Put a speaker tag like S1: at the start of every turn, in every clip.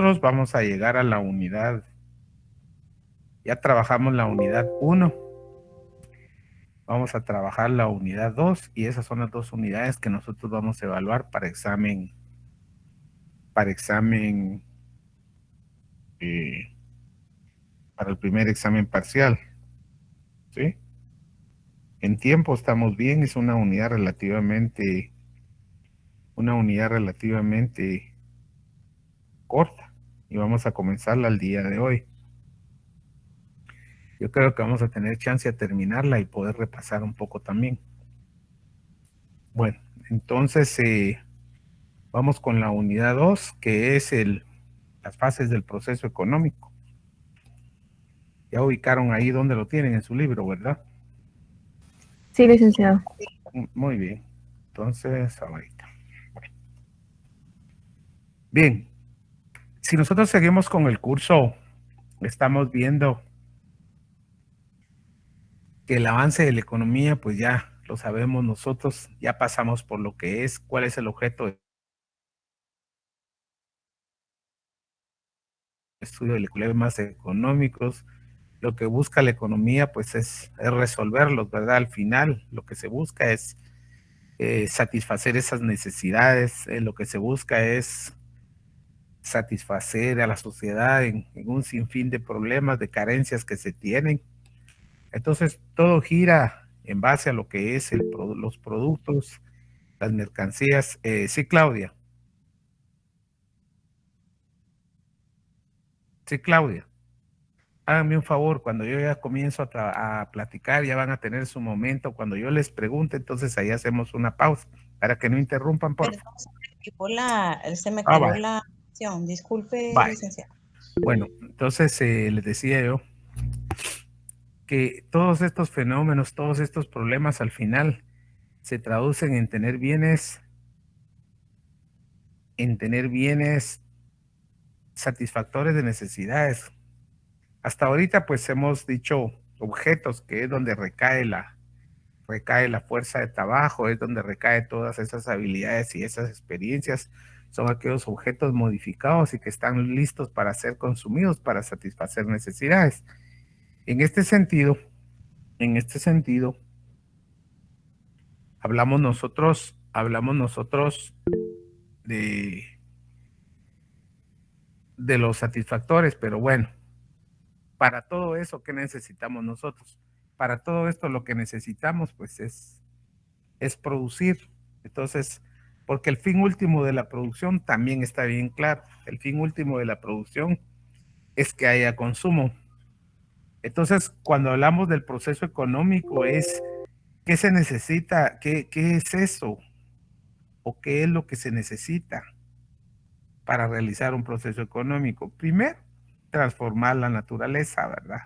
S1: nosotros vamos a llegar a la unidad. Ya trabajamos la unidad 1. Vamos a trabajar la unidad 2 y esas son las dos unidades que nosotros vamos a evaluar para examen eh, para el primer examen parcial, ¿sí? En tiempo estamos bien, es una unidad relativamente corta y vamos a comenzarla el día de hoy. Yo creo que vamos a tener chance de terminarla y poder repasar un poco también. Bueno, entonces vamos con la unidad 2, que es las fases del proceso económico. Ya ubicaron ahí donde lo tienen en su libro, ¿verdad?
S2: Sí, licenciado.
S1: Muy bien. Entonces, ahorita. Bien, si nosotros seguimos con el curso, estamos viendo que el avance de la economía, pues ya lo sabemos nosotros, ya pasamos por lo que es, cuál es el objeto de estudio de problemas económicos. Lo que busca la economía, pues es resolverlos, ¿verdad? Al final, lo que se busca es satisfacer esas necesidades, lo que se busca es satisfacer a la sociedad en un sinfín de problemas, de carencias que se tienen. Entonces, todo gira en base a lo que es los productos, las mercancías. Sí, Claudia. Sí, Claudia. Háganme un favor, cuando yo ya comienzo a platicar, ya van a tener su momento. Cuando yo les pregunte, entonces ahí hacemos una pausa para que no interrumpan, por
S3: Perdón,
S1: favor.
S3: se me cayó
S1: Vale.
S3: la acción. Disculpe,
S1: Vale.
S3: licenciado.
S1: Bueno, entonces les decía yo que todos estos fenómenos, todos estos problemas al final se traducen en tener bienes satisfactores de necesidades. Hasta ahorita pues hemos dicho objetos, que es donde recae la fuerza de trabajo, es donde recae todas esas habilidades y esas experiencias. Son aquellos objetos modificados y que están listos para ser consumidos, para satisfacer necesidades. En este sentido, hablamos nosotros de los satisfactores, pero bueno, para todo eso, ¿qué necesitamos nosotros? Para todo esto lo que necesitamos pues es producir. Entonces, porque el fin último de la producción también está bien claro. El fin último de la producción es que haya consumo. Entonces, cuando hablamos del proceso económico es qué se necesita, qué es eso o qué es lo que se necesita para realizar un proceso económico. Primero, transformar la naturaleza, ¿verdad?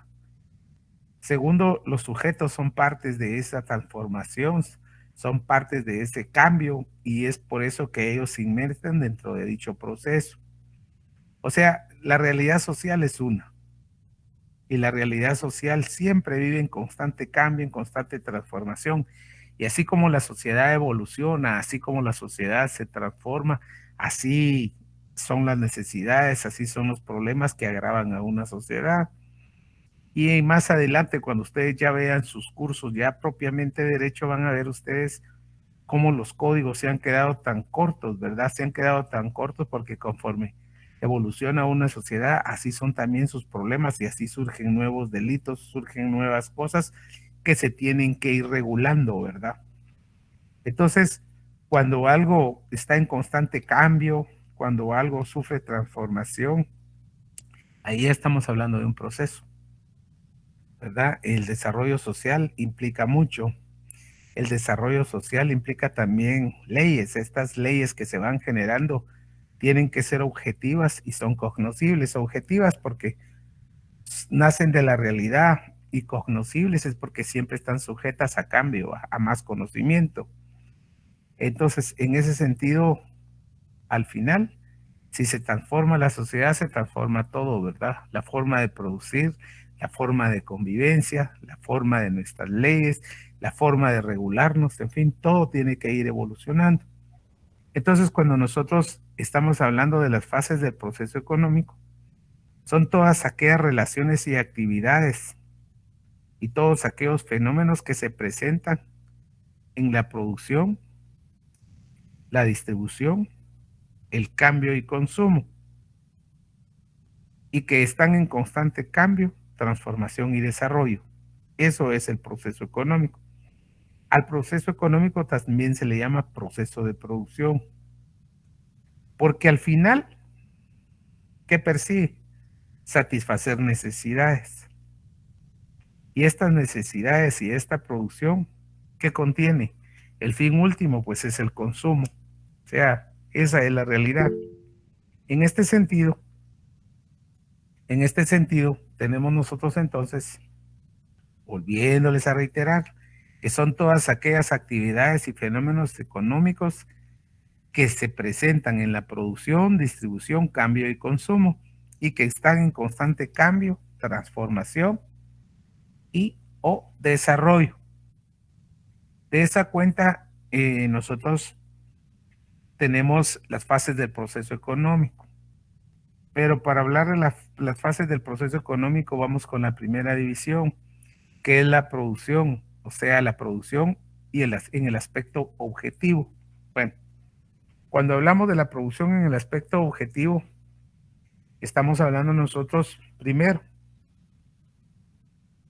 S1: Segundo, los sujetos son partes de esa transformación, son partes de ese cambio y es por eso que ellos se inmersen dentro de dicho proceso. O sea, la realidad social es una y la realidad social siempre vive en constante cambio, en constante transformación. Y así como la sociedad evoluciona, así como la sociedad se transforma, así son las necesidades, así son los problemas que agravan a una sociedad. Y más adelante, cuando ustedes ya vean sus cursos ya propiamente de derecho, van a ver ustedes cómo los códigos se han quedado tan cortos, ¿verdad? Se han quedado tan cortos porque conforme evoluciona una sociedad, así son también sus problemas y así surgen nuevos delitos, surgen nuevas cosas que se tienen que ir regulando, ¿verdad? Entonces, cuando algo está en constante cambio, cuando algo sufre transformación, ahí ya estamos hablando de un proceso, ¿verdad? El desarrollo social implica mucho. El desarrollo social implica también leyes. Estas leyes que se van generando tienen que ser objetivas y son cognoscibles. Objetivas porque nacen de la realidad y cognoscibles es porque siempre están sujetas a cambio, a más conocimiento. Entonces, en ese sentido, al final, si se transforma la sociedad, se transforma todo, ¿verdad? La forma de producir, la forma de convivencia, la forma de nuestras leyes, la forma de regularnos, en fin, todo tiene que ir evolucionando. Entonces, cuando nosotros estamos hablando de las fases del proceso económico, son todas aquellas relaciones y actividades y todos aquellos fenómenos que se presentan en la producción, la distribución, el cambio y consumo, y que están en constante cambio, transformación y desarrollo. Eso es el proceso económico. Al proceso económico también se le llama proceso de producción, porque al final, ¿qué persigue? Satisfacer necesidades. Y estas necesidades y esta producción, ¿qué contiene? El fin último, pues es el consumo. O sea, esa es la realidad. En este sentido, tenemos nosotros entonces, volviéndoles a reiterar, que son todas aquellas actividades y fenómenos económicos que se presentan en la producción, distribución, cambio y consumo, y que están en constante cambio, transformación y o desarrollo. De esa cuenta, nosotros tenemos las fases del proceso económico. Pero para hablar de las fases del proceso económico, vamos con la primera división, que es la producción, o sea, la producción y en el aspecto objetivo. Bueno, cuando hablamos de la producción en el aspecto objetivo, estamos hablando nosotros primero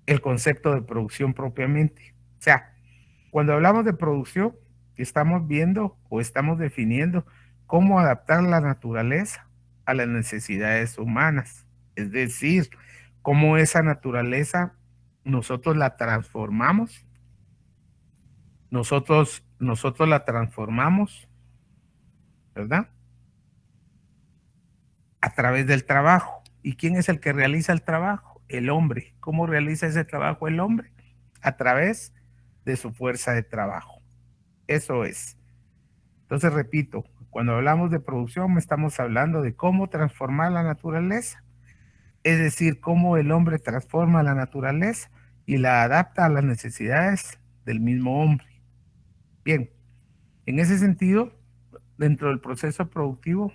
S1: el concepto de producción propiamente. O sea, cuando hablamos de producción, estamos viendo o estamos definiendo cómo adaptar la naturaleza a las necesidades humanas. Es decir, cómo esa naturaleza nosotros la transformamos. Nosotros la transformamos, ¿verdad? A través del trabajo. ¿Y quién es el que realiza el trabajo? El hombre. ¿Cómo realiza ese trabajo el hombre? A través de su fuerza de trabajo. Eso es. Entonces, repito, cuando hablamos de producción, estamos hablando de cómo transformar la naturaleza. Es decir, cómo el hombre transforma la naturaleza y la adapta a las necesidades del mismo hombre. Bien, en ese sentido, dentro del proceso productivo,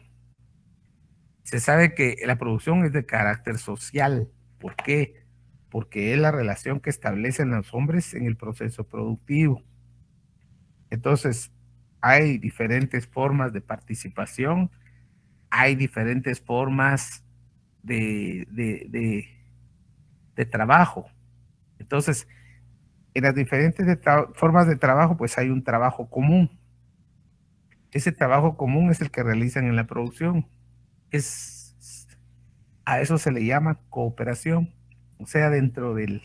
S1: se sabe que la producción es de carácter social. ¿Por qué? Porque es la relación que establecen los hombres en el proceso productivo. Entonces, hay diferentes formas de participación, hay diferentes formas de trabajo. Entonces, en las diferentes formas de trabajo, pues hay un trabajo común. Ese trabajo común es el que realizan en la producción. A eso se le llama cooperación. O sea, dentro del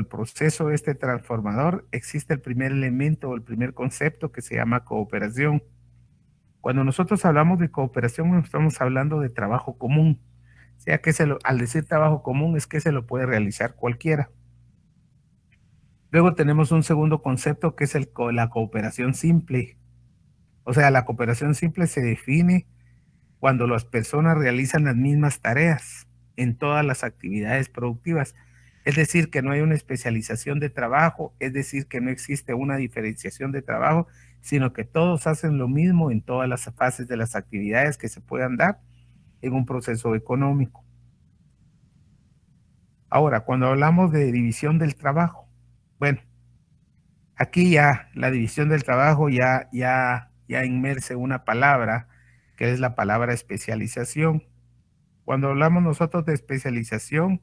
S1: proceso transformador existe el primer elemento o el primer concepto que se llama cooperación. Cuando nosotros hablamos de cooperación, no estamos hablando de trabajo común. O sea, que al decir trabajo común es que se lo puede realizar cualquiera. Luego tenemos un segundo concepto que es la cooperación simple. O sea, la cooperación simple se define cuando las personas realizan las mismas tareas en todas las actividades productivas. Es decir, que no hay una especialización de trabajo, es decir, que no existe una diferenciación de trabajo, sino que todos hacen lo mismo en todas las fases de las actividades que se puedan dar en un proceso económico. Ahora, cuando hablamos de división del trabajo, bueno, aquí ya la división del trabajo ya inmerse una palabra que es la palabra especialización. Cuando hablamos nosotros de especialización,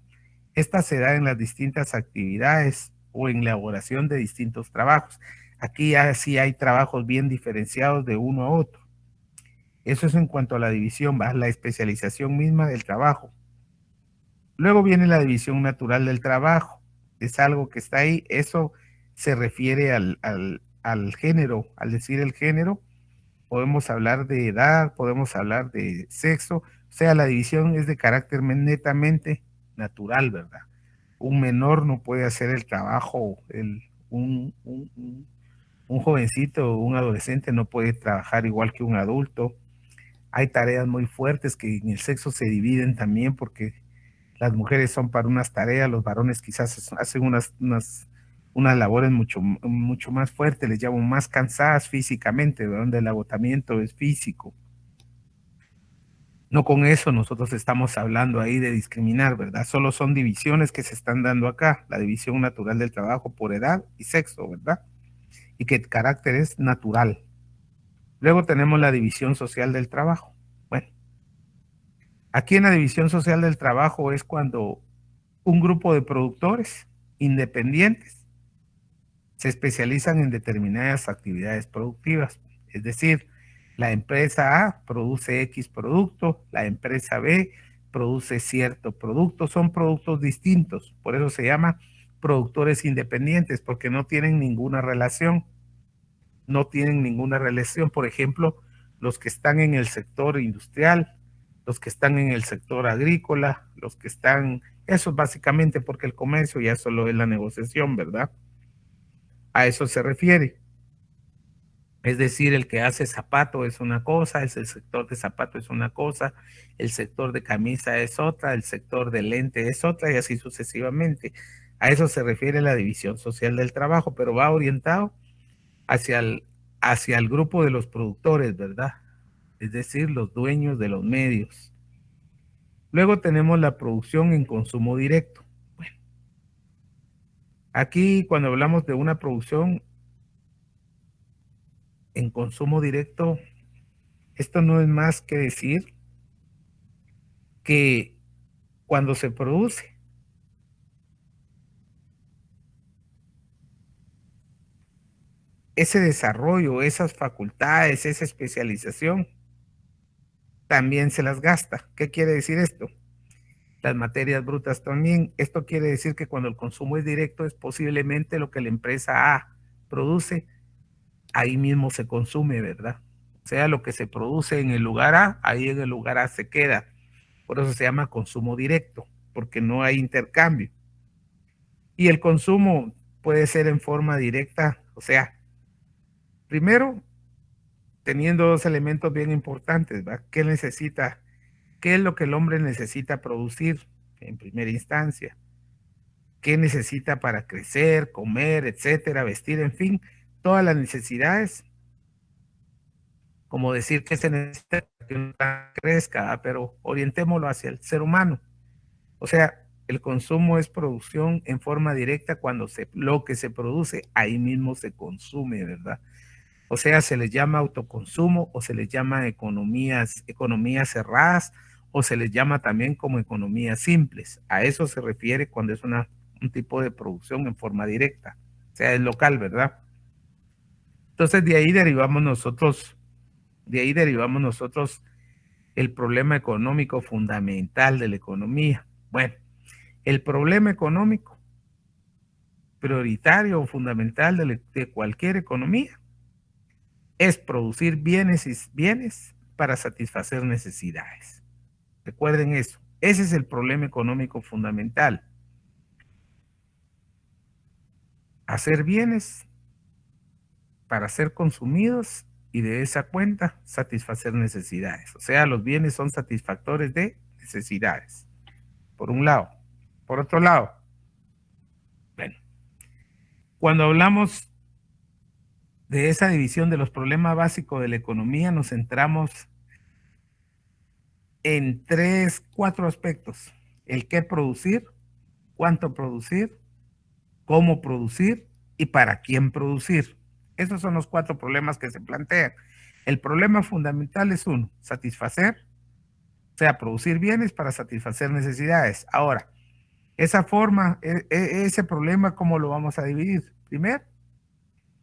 S1: esta se da en las distintas actividades o en la elaboración de distintos trabajos. Aquí ya sí hay trabajos bien diferenciados de uno a otro. Eso es en cuanto a la división, ¿va? La especialización misma del trabajo. Luego viene la división natural del trabajo. Es algo que está ahí. Eso se refiere al género. Al decir el género, podemos hablar de edad, podemos hablar de sexo. O sea, la división es de carácter netamente natural, ¿verdad? Un menor no puede hacer el trabajo, un jovencito, un adolescente no puede trabajar igual que un adulto. Hay tareas muy fuertes que en el sexo se dividen también porque las mujeres son para unas tareas, los varones quizás hacen unas labores mucho más fuertes, les llaman más cansadas físicamente, donde el agotamiento es físico. No con eso nosotros estamos hablando ahí de discriminar, ¿verdad? Solo son divisiones que se están dando acá, la división natural del trabajo por edad y sexo, ¿verdad? Y que el carácter es natural. Luego tenemos la división social del trabajo. Bueno, aquí en la división social del trabajo es cuando un grupo de productores independientes se especializan en determinadas actividades productivas. Es decir, la empresa A produce X producto, la empresa B produce cierto producto, son productos distintos, por eso se llama productores independientes, porque no tienen ninguna relación, por ejemplo, los que están en el sector industrial, los que están en el sector agrícola, los que están, eso es básicamente porque el comercio ya solo es la negociación, ¿verdad? A eso se refiere. Es decir, el que hace zapato es una cosa, el sector de zapato es una cosa, el sector de camisa es otra, el sector de lente es otra y así sucesivamente. A eso se refiere la división social del trabajo, pero va orientado hacia el grupo de los productores, ¿verdad? Es decir, los dueños de los medios. Luego tenemos la producción en consumo directo. Bueno, aquí cuando hablamos de una producción en consumo directo, esto no es más que decir que cuando se produce ese desarrollo, esas facultades, esa especialización, también se las gasta. ¿Qué quiere decir esto? Las materias brutas también. Esto quiere decir que cuando el consumo es directo es posiblemente lo que la empresa A produce, ahí mismo se consume, ¿verdad? O sea, lo que se produce en el lugar A, ahí en el lugar A se queda. Por eso se llama consumo directo, porque no hay intercambio. Y el consumo puede ser en forma directa, o sea, primero, teniendo dos elementos bien importantes, ¿verdad? ¿Qué necesita? ¿Qué es lo que el hombre necesita producir en primera instancia? ¿Qué necesita para crecer, comer, etcétera, vestir, en fin, todas las necesidades? Como decir que se necesita que uno crezca, pero orientémoslo hacia el ser humano. O sea, el consumo es producción en forma directa cuando lo que se produce ahí mismo se consume, ¿verdad? O sea, se les llama autoconsumo o se les llama economías cerradas o se les llama también como economías simples. A eso se refiere cuando es un tipo de producción en forma directa, o sea, es local, ¿verdad? Entonces de ahí derivamos nosotros el problema económico fundamental de la economía. Bueno, el problema económico prioritario o fundamental de cualquier economía es producir bienes para satisfacer necesidades. Recuerden eso. Ese es el problema económico fundamental. Hacer bienes para ser consumidos y de esa cuenta satisfacer necesidades. O sea, los bienes son satisfactores de necesidades. Por un lado. Por otro lado, bueno, cuando hablamos de esa división de los problemas básicos de la economía, nos centramos en 4 aspectos. El qué producir, cuánto producir, cómo producir y para quién producir. Esos son los 4 problemas que se plantean. El problema fundamental es uno, satisfacer, o sea, producir bienes para satisfacer necesidades. Ahora, esa forma, ese problema, ¿cómo lo vamos a dividir? Primero,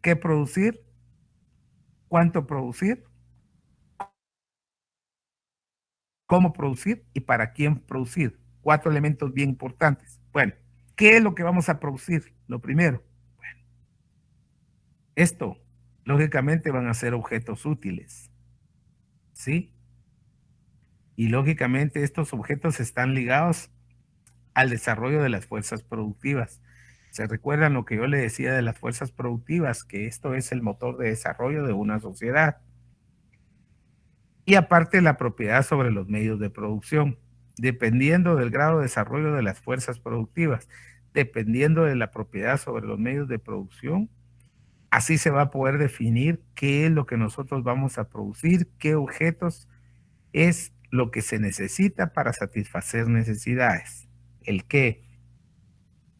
S1: ¿qué producir? ¿Cuánto producir? ¿Cómo producir? Y para quién producir. 4 elementos bien importantes. Bueno, ¿qué es lo que vamos a producir? Lo primero, bueno, esto, lógicamente, van a ser objetos útiles, ¿sí? Y lógicamente estos objetos están ligados al desarrollo de las fuerzas productivas. ¿Se recuerdan lo que yo le decía de las fuerzas productivas? Que esto es el motor de desarrollo de una sociedad. Y aparte la propiedad sobre los medios de producción, dependiendo del grado de desarrollo de las fuerzas productivas, dependiendo de la propiedad sobre los medios de producción, así se va a poder definir qué es lo que nosotros vamos a producir, qué objetos es lo que se necesita para satisfacer necesidades. ¿El qué?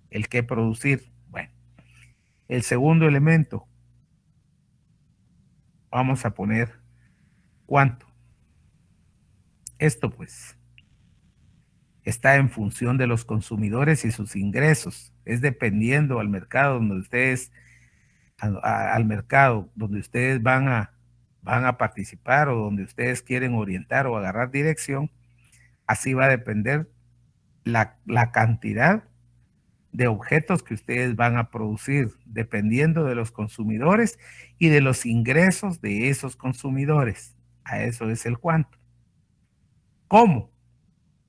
S1: ¿El qué producir? Bueno, el segundo elemento, vamos a poner cuánto. Esto pues está en función de los consumidores y sus ingresos. Es dependiendo al mercado donde ustedes, al mercado donde ustedes van a participar o donde ustedes quieren orientar o agarrar dirección. Así va a depender la cantidad de objetos que ustedes van a producir, dependiendo de los consumidores y de los ingresos de esos consumidores. A eso es el cuánto. ¿Cómo?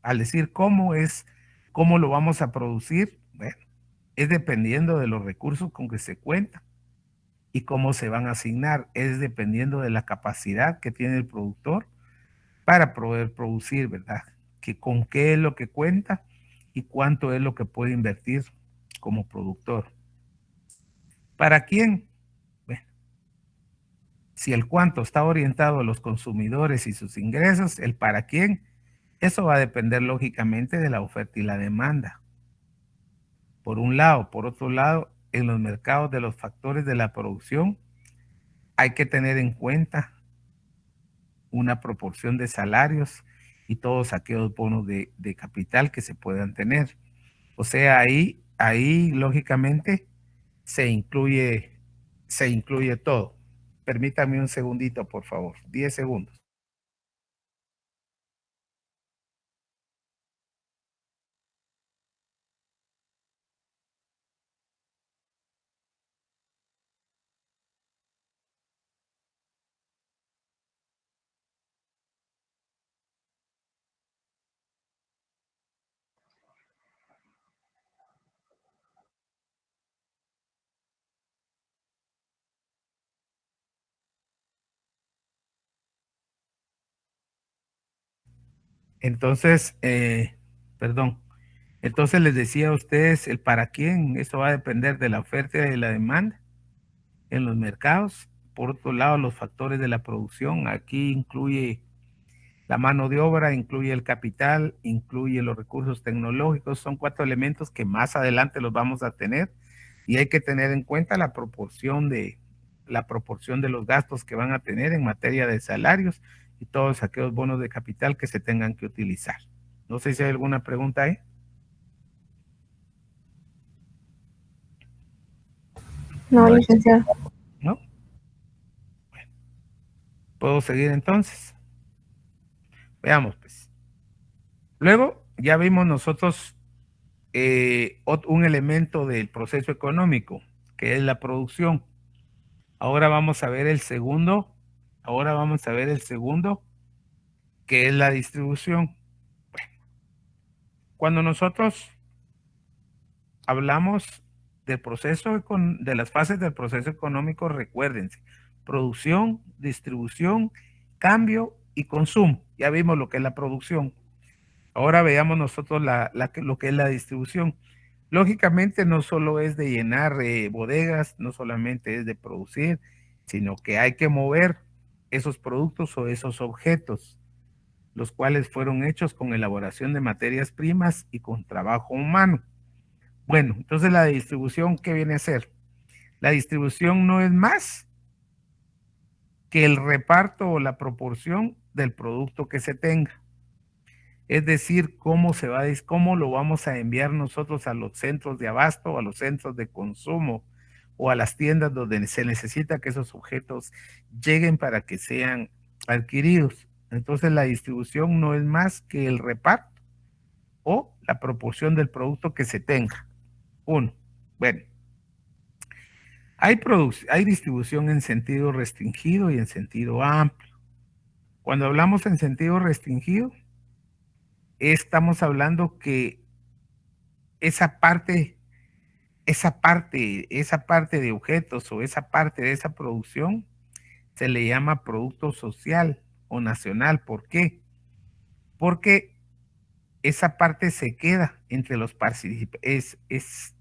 S1: Al decir cómo es, cómo lo vamos a producir, bueno, es dependiendo de los recursos con que se cuenta y cómo se van a asignar, es dependiendo de la capacidad que tiene el productor para poder producir, ¿verdad? Que con qué es lo que cuenta y cuánto es lo que puede invertir como productor. ¿Para quién? Bueno, si el cuánto está orientado a los consumidores y sus ingresos, el para quién, eso va a depender lógicamente de la oferta y la demanda. Por un lado. Por otro lado, en los mercados de los factores de la producción, hay que tener en cuenta una proporción de salarios y todos aquellos bonos de capital que se puedan tener. O sea, ahí lógicamente se incluye todo. Permítame un segundito, por favor, 10 segundos. Entonces, perdón. Entonces les decía a ustedes el para quién, eso va a depender de la oferta y de la demanda en los mercados. Por otro lado, los factores de la producción, aquí incluye la mano de obra, incluye el capital, incluye los recursos tecnológicos, son 4 elementos que más adelante los vamos a tener y hay que tener en cuenta la proporción de los gastos que van a tener en materia de salarios y todos aquellos bonos de capital que se tengan que utilizar. No sé si hay alguna pregunta ahí.
S2: No, licenciado.
S1: ¿No? Bueno, ¿puedo seguir entonces? Veamos pues. Luego ya vimos nosotros un elemento del proceso económico, que es la producción. Ahora vamos a ver el segundo. Ahora vamos a ver el segundo, que es la distribución. Bueno, cuando nosotros hablamos del proceso, de las fases del proceso económico, recuérdense, producción, distribución, cambio y consumo. Ya vimos lo que es la producción. Ahora veamos nosotros lo que es la distribución. Lógicamente no solo es de llenar bodegas, no solamente es de producir, sino que hay que mover esos productos o esos objetos, los cuales fueron hechos con elaboración de materias primas y con trabajo humano. Bueno, entonces la distribución, ¿qué viene a ser? La distribución no es más que el reparto o la proporción del producto que se tenga. Es decir, cómo lo vamos a enviar nosotros a los centros de abasto, a los centros de consumo o a las tiendas donde se necesita que esos objetos lleguen para que sean adquiridos. Entonces la distribución no es más que el reparto o la proporción del producto que se tenga. Uno. Bueno, hay distribución en sentido restringido y en sentido amplio. Cuando hablamos en sentido restringido, estamos hablando que esa parte de objetos o esa parte de esa producción se le llama producto social o nacional. ¿Por qué? Porque esa parte se queda entre los participantes,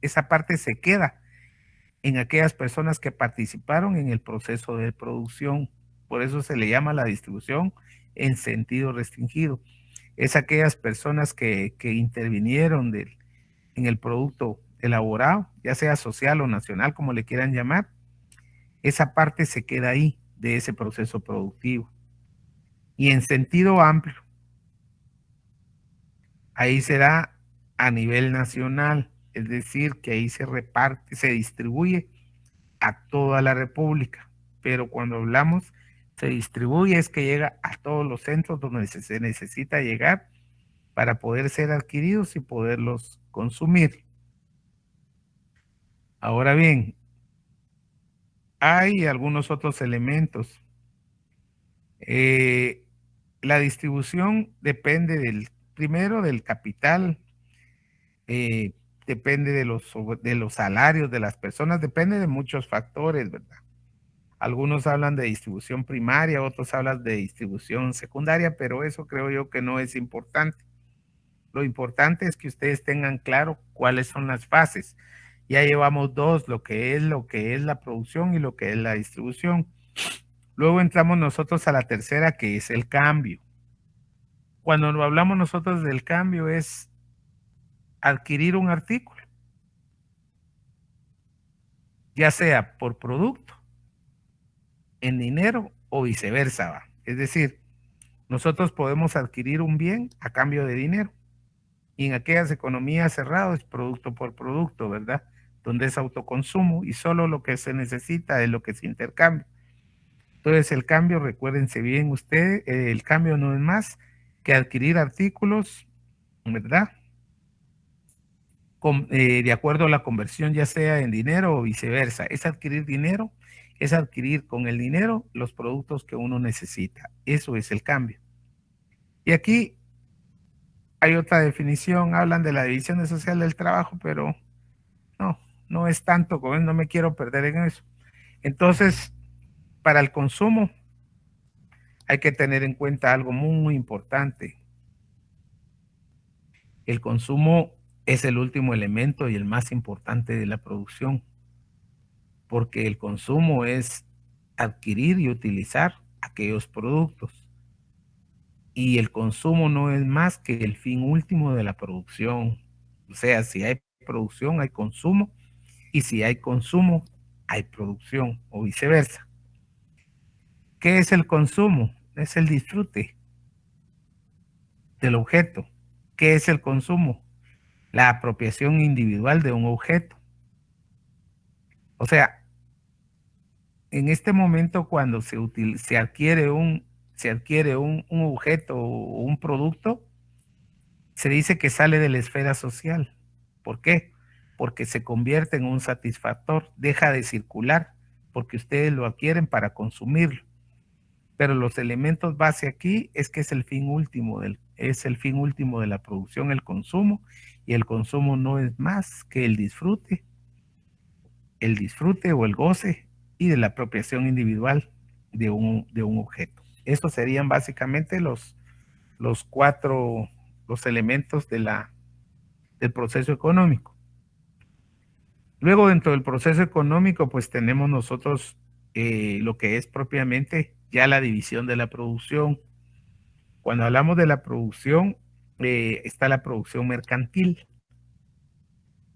S1: esa parte se queda en aquellas personas que participaron en el proceso de producción. Por eso se le llama la distribución en sentido restringido. Es aquellas personas que intervinieron en el producto elaborado, ya sea social o nacional, como le quieran llamar. Esa parte se queda ahí, de ese proceso productivo. Y en sentido amplio, ahí se da a nivel nacional, es decir, que ahí se reparte, se distribuye a toda la República. Pero cuando hablamos se distribuye es que llega a todos los centros donde se necesita llegar para poder ser adquiridos y poderlos consumir. Ahora bien, hay algunos otros elementos. La distribución depende primero del capital, depende de los salarios de las personas, depende de muchos factores, ¿verdad? Algunos hablan de distribución primaria, otros hablan de distribución secundaria, pero eso creo yo que no es importante. Lo importante es que ustedes tengan claro cuáles son las fases. Ya llevamos dos, lo que es la producción y lo que es la distribución. Luego entramos nosotros a la tercera, que es el cambio. Cuando hablamos nosotros del cambio es adquirir un artículo, ya sea por producto, en dinero o viceversa, ¿va? Es decir, nosotros podemos adquirir un bien a cambio de dinero. Y en aquellas economías cerradas es producto por producto, ¿verdad? Donde es autoconsumo y solo lo que se necesita es lo que se intercambia. Entonces el cambio, recuérdense bien ustedes, el cambio no es más que adquirir artículos, ¿verdad? De acuerdo a la conversión, ya sea en dinero o viceversa. Es adquirir dinero, es adquirir con el dinero los productos que uno necesita. Eso es el cambio. Y aquí hay otra definición, hablan de la división social del trabajo, pero no es tanto, no me quiero perder en eso. Entonces, para el consumo hay que tener en cuenta algo muy importante. El consumo es el último elemento y el más importante de la producción, porque el consumo es adquirir y utilizar aquellos productos. Y el consumo no es más que el fin último de la producción. O sea, si hay producción, hay consumo, y si hay consumo, hay producción, o viceversa. ¿Qué es el consumo? Es el disfrute del objeto. ¿Qué es el consumo? La apropiación individual de un objeto. O sea, en este momento cuando se adquiere un objeto o un producto, se dice que sale de la esfera social. ¿Por qué? Porque se convierte en un satisfactor, deja de circular, porque ustedes lo adquieren para consumirlo. Pero los elementos base aquí es que es el fin último de la producción, el consumo, y el consumo no es más que el disfrute o el goce y de la apropiación individual de un objeto. Estos serían básicamente los elementos del proceso económico. Luego, dentro del proceso económico, pues tenemos nosotros lo que es propiamente ya la división de la producción. Cuando hablamos de la producción, está la producción mercantil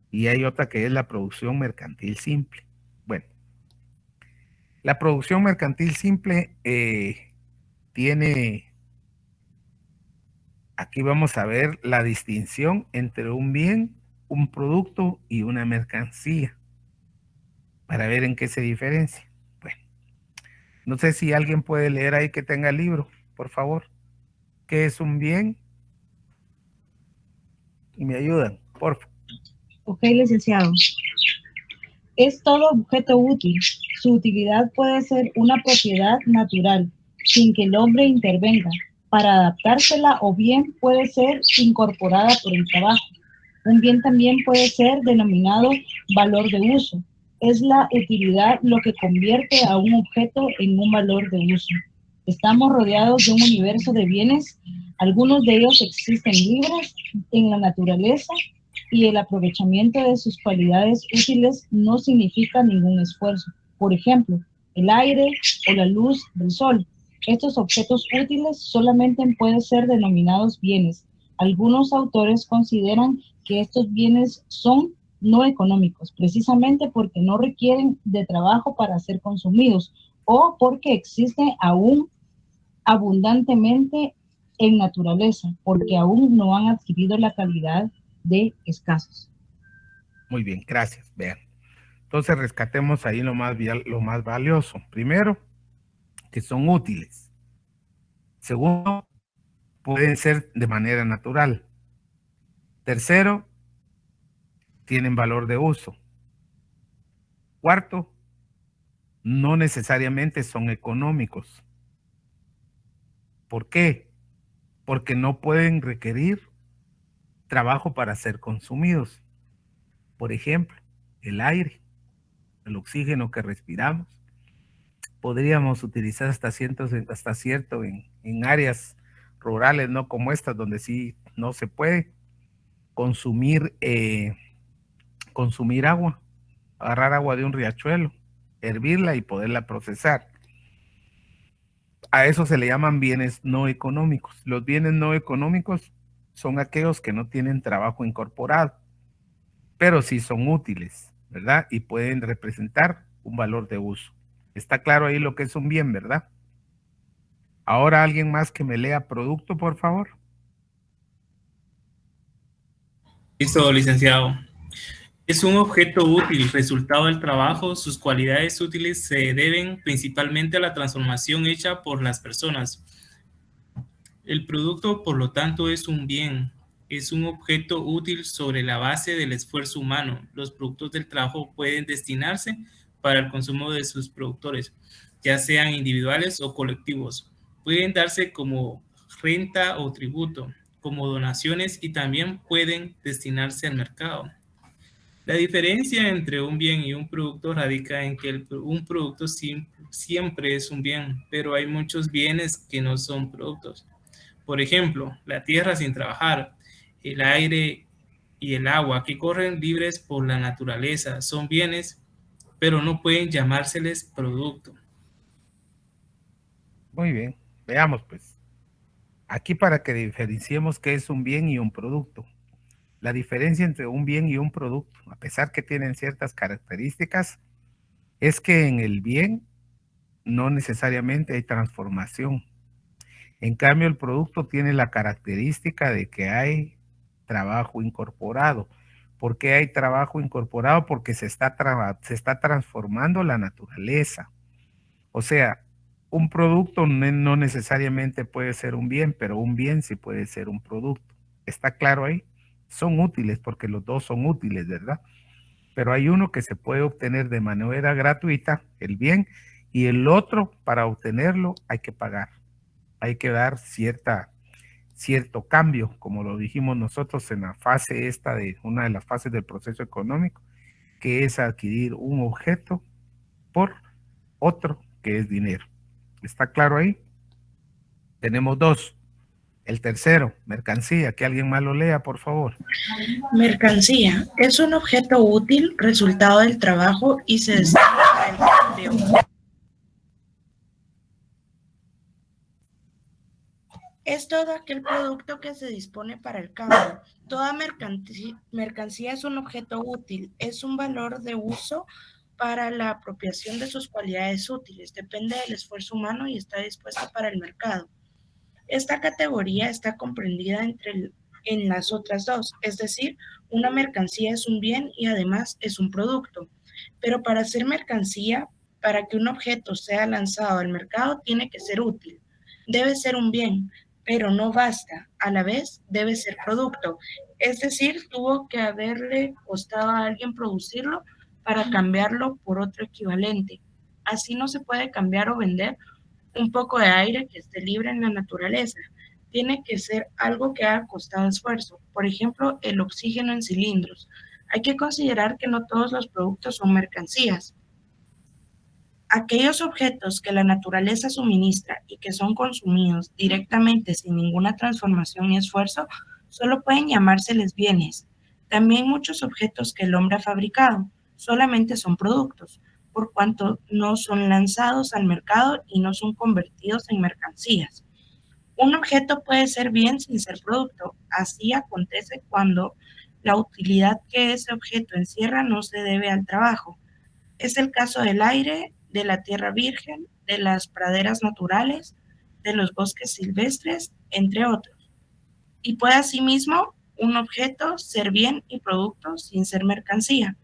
S1: y hay otra que es la producción mercantil simple. Bueno, la producción mercantil simple tiene, aquí vamos a ver la distinción entre un bien, un producto y una mercancía, para ver en qué se diferencia. Bueno, no sé si alguien puede leer ahí que tenga el libro, por favor. ¿Qué es un bien? Y me ayudan, por favor.
S4: Ok, licenciado. Es todo objeto útil. Su utilidad puede ser una propiedad natural, sin que el hombre intervenga, para adaptársela, o bien puede ser incorporada por el trabajo. Un bien también puede ser denominado valor de uso. Es la utilidad lo que convierte a un objeto en un valor de uso. Estamos rodeados de un universo de bienes. Algunos de ellos existen libres en la naturaleza, y el aprovechamiento de sus cualidades útiles no significa ningún esfuerzo. Por ejemplo, el aire o la luz del sol. Estos objetos útiles solamente pueden ser denominados bienes. Algunos autores consideran que estos bienes son no económicos, precisamente porque no requieren de trabajo para ser consumidos o porque existen aún abundantemente en naturaleza, porque aún no han adquirido la calidad de escasos.
S1: Muy bien, gracias. Vean. Entonces rescatemos ahí lo más valioso. Primero, que son útiles. Segundo, pueden ser de manera natural. Tercero, tienen valor de uso. Cuarto, no necesariamente son económicos. ¿Por qué? Porque no pueden requerir trabajo para ser consumidos. Por ejemplo, el aire, el oxígeno que respiramos, podríamos utilizar hasta cierto en áreas rurales, no como estas, donde sí no se puede consumir agua, agarrar agua de un riachuelo, hervirla y poderla procesar. A eso se le llaman bienes no económicos. Los bienes no económicos son aquellos que no tienen trabajo incorporado, pero sí son útiles, ¿verdad? Y pueden representar un valor de uso. Está claro ahí lo que es un bien, ¿verdad? Ahora alguien más que me lea producto, por favor.
S5: Listo, licenciado. Es un objeto útil, resultado del trabajo. Sus cualidades útiles se deben principalmente a la transformación hecha por las personas. El producto, por lo tanto, es un bien. Es un objeto útil sobre la base del esfuerzo humano. Los productos del trabajo pueden destinarse para el consumo de sus productores, ya sean individuales o colectivos. Pueden darse como renta o tributo, como donaciones, y también pueden destinarse al mercado. La diferencia entre un bien y un producto radica en que un producto siempre es un bien, pero hay muchos bienes que no son productos. Por ejemplo, la tierra sin trabajar, el aire y el agua que corren libres por la naturaleza son bienes, pero no pueden llamárseles producto.
S1: Muy bien, veamos pues. Aquí para que diferenciemos qué es un bien y un producto. La diferencia entre un bien y un producto, a pesar que tienen ciertas características, es que en el bien no necesariamente hay transformación. En cambio, el producto tiene la característica de que hay trabajo incorporado. ¿Por qué hay trabajo incorporado? Porque se está transformando la naturaleza. O sea, un producto no necesariamente puede ser un bien, pero un bien sí puede ser un producto. ¿Está claro ahí? Son útiles porque los dos son útiles, ¿verdad? Pero hay uno que se puede obtener de manera gratuita, el bien, y el otro, para obtenerlo, hay que pagar. Hay que dar cierto cambio, como lo dijimos nosotros en la fase esta de una de las fases del proceso económico, que es adquirir un objeto por otro que es dinero. ¿Está claro ahí? Tenemos dos. El tercero, mercancía, que alguien más lo lea, por favor.
S6: Mercancía es un objeto útil, resultado del trabajo y se destina para el cambio. Es todo aquel producto que se dispone para el cambio. Toda mercancía es un objeto útil, es un valor de uso para la apropiación de sus cualidades útiles. Depende del esfuerzo humano y está dispuesta para el mercado. Esta categoría está comprendida en las otras dos, es decir, una mercancía es un bien y además es un producto. Pero para ser mercancía, para que un objeto sea lanzado al mercado, tiene que ser útil. Debe ser un bien, pero no basta. A la vez, debe ser producto. Es decir, tuvo que haberle costado a alguien producirlo para cambiarlo por otro equivalente. Así no se puede cambiar o vender un poco de aire que esté libre en la naturaleza. Tiene que ser algo que haya costado esfuerzo. Por ejemplo, el oxígeno en cilindros. Hay que considerar que no todos los productos son mercancías. Aquellos objetos que la naturaleza suministra y que son consumidos directamente sin ninguna transformación ni esfuerzo, solo pueden llamárseles bienes. También muchos objetos que el hombre ha fabricado solamente son productos. por cuanto no son lanzados al mercado y no son convertidos en mercancías. Un objeto puede ser bien sin ser producto. Así acontece cuando la utilidad que ese objeto encierra no se debe al trabajo. Es el caso del aire, de la tierra virgen, de las praderas naturales, de los bosques silvestres, entre otros. Y puede asimismo un objeto ser bien y producto sin ser mercancía.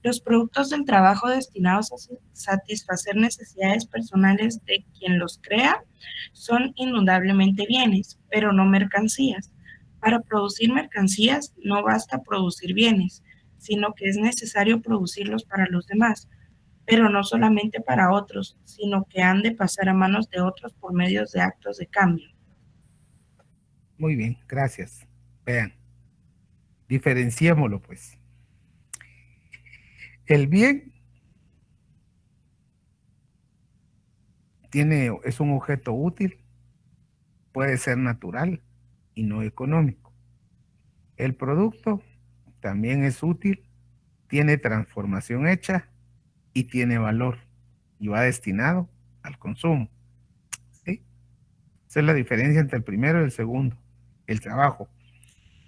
S6: Los productos del trabajo destinados a satisfacer necesidades personales de quien los crea son indudablemente bienes, pero no mercancías. Para producir mercancías no basta producir bienes, sino que es necesario producirlos para los demás, pero no solamente para otros, sino que han de pasar a manos de otros por medio de actos de cambio.
S1: Muy bien, gracias. Vean, diferenciémoslo pues. El bien es un objeto útil, puede ser natural y no económico. El producto también es útil, tiene transformación hecha y tiene valor y va destinado al consumo. ¿Sí? Esa es la diferencia entre el primero y el segundo, el trabajo.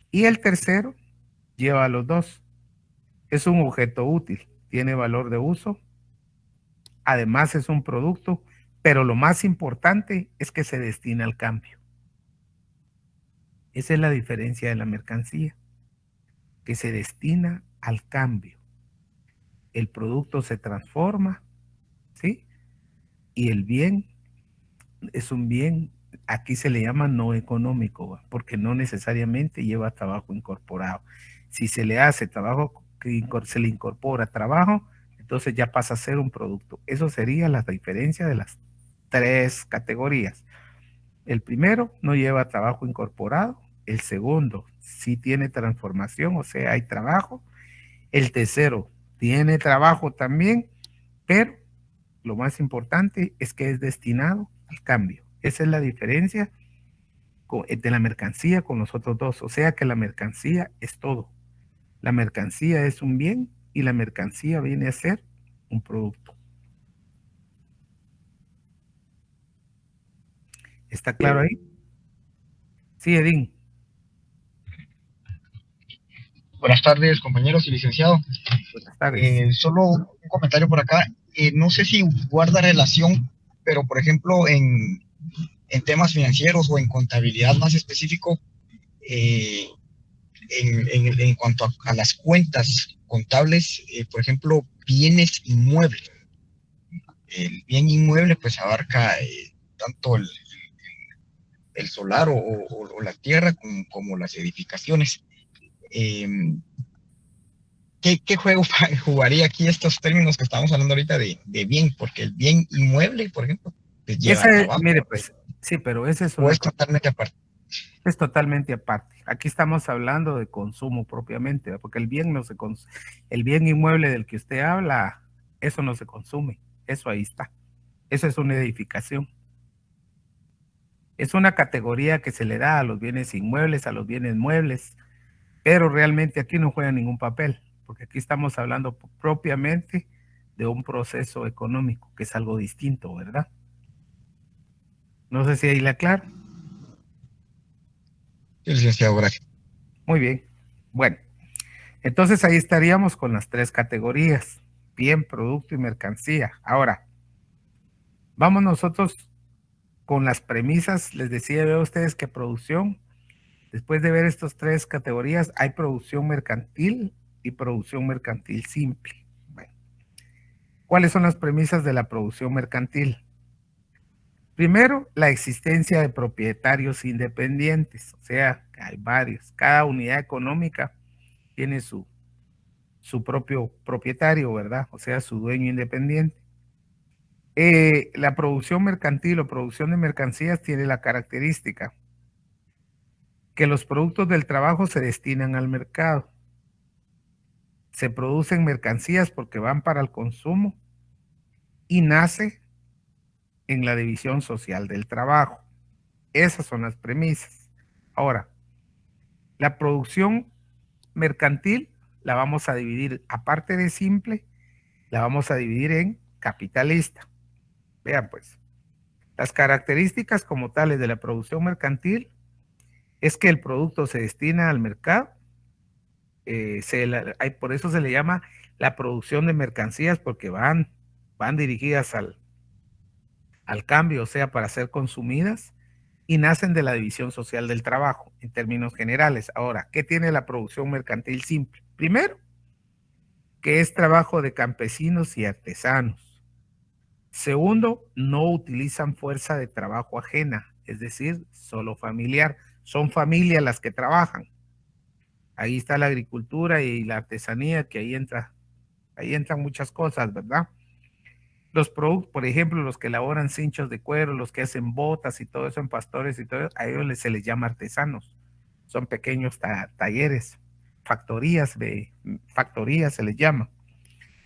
S1: Y el tercero lleva a los dos. Es un objeto útil, tiene valor de uso, además es un producto, pero lo más importante es que se destina al cambio. Esa es la diferencia de la mercancía, que se destina al cambio. El producto se transforma, ¿sí? Y el bien es un bien, aquí se le llama no económico, ¿va? Porque no necesariamente lleva trabajo incorporado. Si se le hace trabajo, se le incorpora trabajo, entonces ya pasa a ser un producto. Eso sería la diferencia de las tres categorías. El primero no lleva trabajo incorporado, el segundo sí tiene transformación, o sea, hay trabajo. El tercero tiene trabajo también, pero lo más importante es que es destinado al cambio. Esa es la diferencia de la mercancía con los otros dos. O sea que la mercancía es todo. La mercancía es un bien y la mercancía viene a ser un producto. ¿Está claro ahí? Sí, Edín.
S7: Buenas tardes, compañeros y licenciado.
S1: Buenas tardes.
S7: Solo un comentario por acá. No sé si guarda relación, pero por ejemplo en temas financieros o en contabilidad más específico, en cuanto a las cuentas contables, por ejemplo, bienes inmuebles. El bien inmueble pues abarca tanto el solar o la tierra como las edificaciones. ¿Qué juego jugaría aquí estos términos que estamos hablando ahorita de bien? Porque el bien inmueble, por ejemplo, pues lleva trabajo.
S1: Mire, pues, sí, pero ese es
S7: es totalmente aparte.
S1: Es totalmente aparte. Aquí estamos hablando de consumo propiamente, ¿verdad? Porque el bien no se el bien inmueble del que usted habla, eso no se consume, eso ahí está. Eso es una edificación. Es una categoría que se le da a los bienes inmuebles, a los bienes muebles, pero realmente aquí no juega ningún papel, porque aquí estamos hablando propiamente de un proceso económico, que es algo distinto, ¿verdad? No sé si ahí la aclaro.
S7: Sí, licenciado, gracias.
S1: Muy bien. Bueno, entonces ahí estaríamos con las tres categorías, bien, producto y mercancía. Ahora, vamos nosotros con las premisas. Les decía a ustedes que producción, después de ver estas tres categorías, hay producción mercantil y producción mercantil simple. Bueno, ¿cuáles son las premisas de la producción mercantil? Primero, la existencia de propietarios independientes, o sea, hay varios. Cada unidad económica tiene su propio propietario, ¿verdad? O sea, su dueño independiente. La producción mercantil o producción de mercancías tiene la característica que los productos del trabajo se destinan al mercado. Se producen mercancías porque van para el consumo y nace en la división social del trabajo. Esas son las premisas. Ahora, la producción mercantil la vamos a dividir, aparte de simple, la vamos a dividir en capitalista. Vean pues, las características como tales de la producción mercantil es que el producto se destina al mercado, por eso se le llama la producción de mercancías, porque van dirigidas al cambio, o sea, para ser consumidas, y nacen de la división social del trabajo, en términos generales. Ahora, ¿qué tiene la producción mercantil simple? Primero, que es trabajo de campesinos y artesanos. Segundo, no utilizan fuerza de trabajo ajena, es decir, solo familiar. Son familias las que trabajan. Ahí está la agricultura y la artesanía, que ahí entran muchas cosas, ¿verdad? Los productos, por ejemplo, los que elaboran cinchos de cuero, los que hacen botas y todo eso en pastores y todo eso, a ellos se les llama artesanos. Son pequeños talleres, factorías se les llama.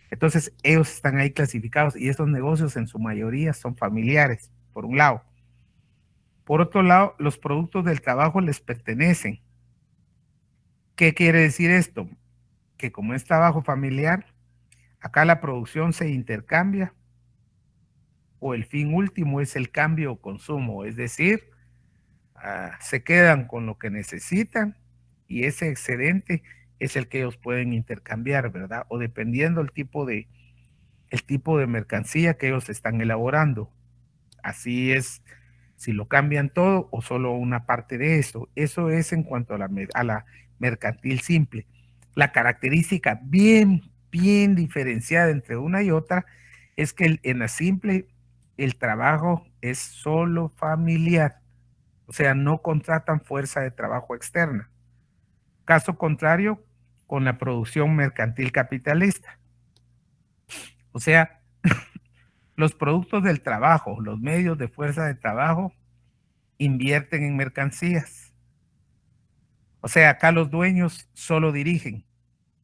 S1: Entonces, ellos están ahí clasificados y estos negocios en su mayoría son familiares, por un lado. Por otro lado, los productos del trabajo les pertenecen. ¿Qué quiere decir esto? Que como es trabajo familiar, acá la producción se intercambia o el fin último es el cambio o consumo, es decir, se quedan con lo que necesitan y ese excedente es el que ellos pueden intercambiar, ¿verdad? O dependiendo el tipo de mercancía que ellos están elaborando. Así es, si lo cambian todo o solo una parte de eso. Eso es en cuanto a la mercantil simple. La característica bien diferenciada entre una y otra es que en la simple el trabajo es solo familiar, o sea, no contratan fuerza de trabajo externa. Caso contrario con la producción mercantil capitalista. O sea, los productos del trabajo, los medios de fuerza de trabajo invierten en mercancías. O sea, acá los dueños solo dirigen,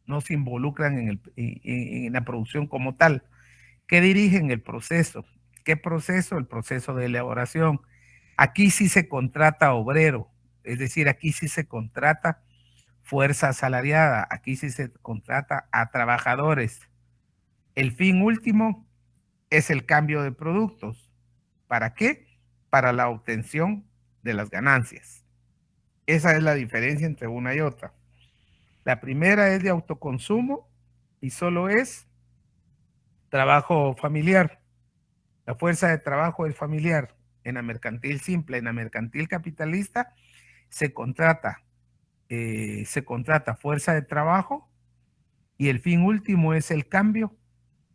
S1: no se involucran en la producción como tal. ¿Qué dirigen? El proceso. ¿Qué proceso? El proceso de elaboración. Aquí sí se contrata obrero, es decir, aquí sí se contrata fuerza asalariada, aquí sí se contrata a trabajadores. El fin último es el cambio de productos. ¿Para qué? Para la obtención de las ganancias. Esa es la diferencia entre una y otra. La primera es de autoconsumo y solo es trabajo familiar. La fuerza de trabajo es familiar. En la mercantil simple, en la mercantil capitalista, se contrata fuerza de trabajo y el fin último es el cambio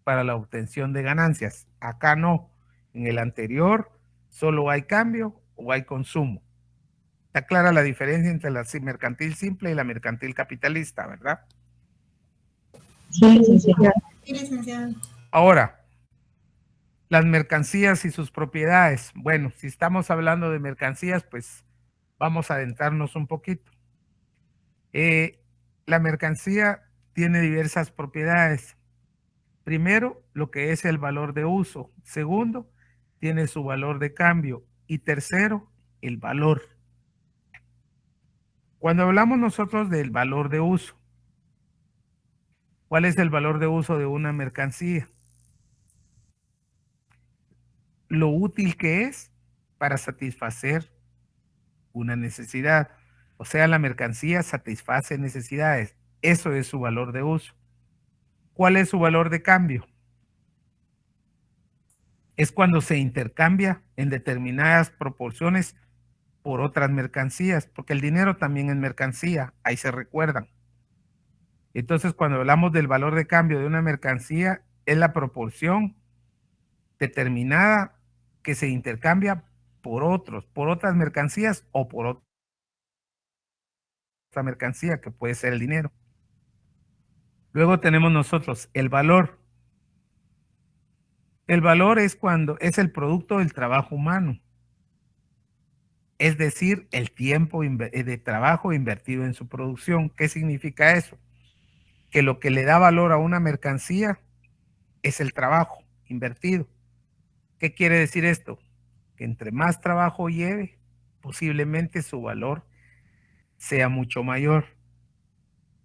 S1: para la obtención de ganancias. Acá no. En el anterior solo hay cambio o hay consumo. Está clara la diferencia entre la mercantil simple y la mercantil capitalista, ¿verdad?
S4: Sí, licenciado.
S2: Sí, licenciado.
S1: Ahora, las mercancías y sus propiedades. Bueno, si estamos hablando de mercancías, pues vamos a adentrarnos un poquito. La mercancía tiene diversas propiedades. Primero, lo que es el valor de uso. Segundo, tiene su valor de cambio. Y tercero, el valor. Cuando hablamos nosotros del valor de uso, ¿cuál es el valor de uso de una mercancía? Lo útil que es para satisfacer una necesidad. O sea, la mercancía satisface necesidades. Eso es su valor de uso. ¿Cuál es su valor de cambio? Es cuando se intercambia en determinadas proporciones por otras mercancías, porque el dinero también es mercancía, ahí se recuerdan. Entonces, cuando hablamos del valor de cambio de una mercancía, es la proporción determinada que se intercambia por otras mercancías o por otra mercancía, que puede ser el dinero. Luego tenemos nosotros el valor. El valor es cuando es el producto del trabajo humano. Es decir, el tiempo de trabajo invertido en su producción. ¿Qué significa eso? Que lo que le da valor a una mercancía es el trabajo invertido. ¿Qué quiere decir esto? Que entre más trabajo lleve, posiblemente su valor sea mucho mayor,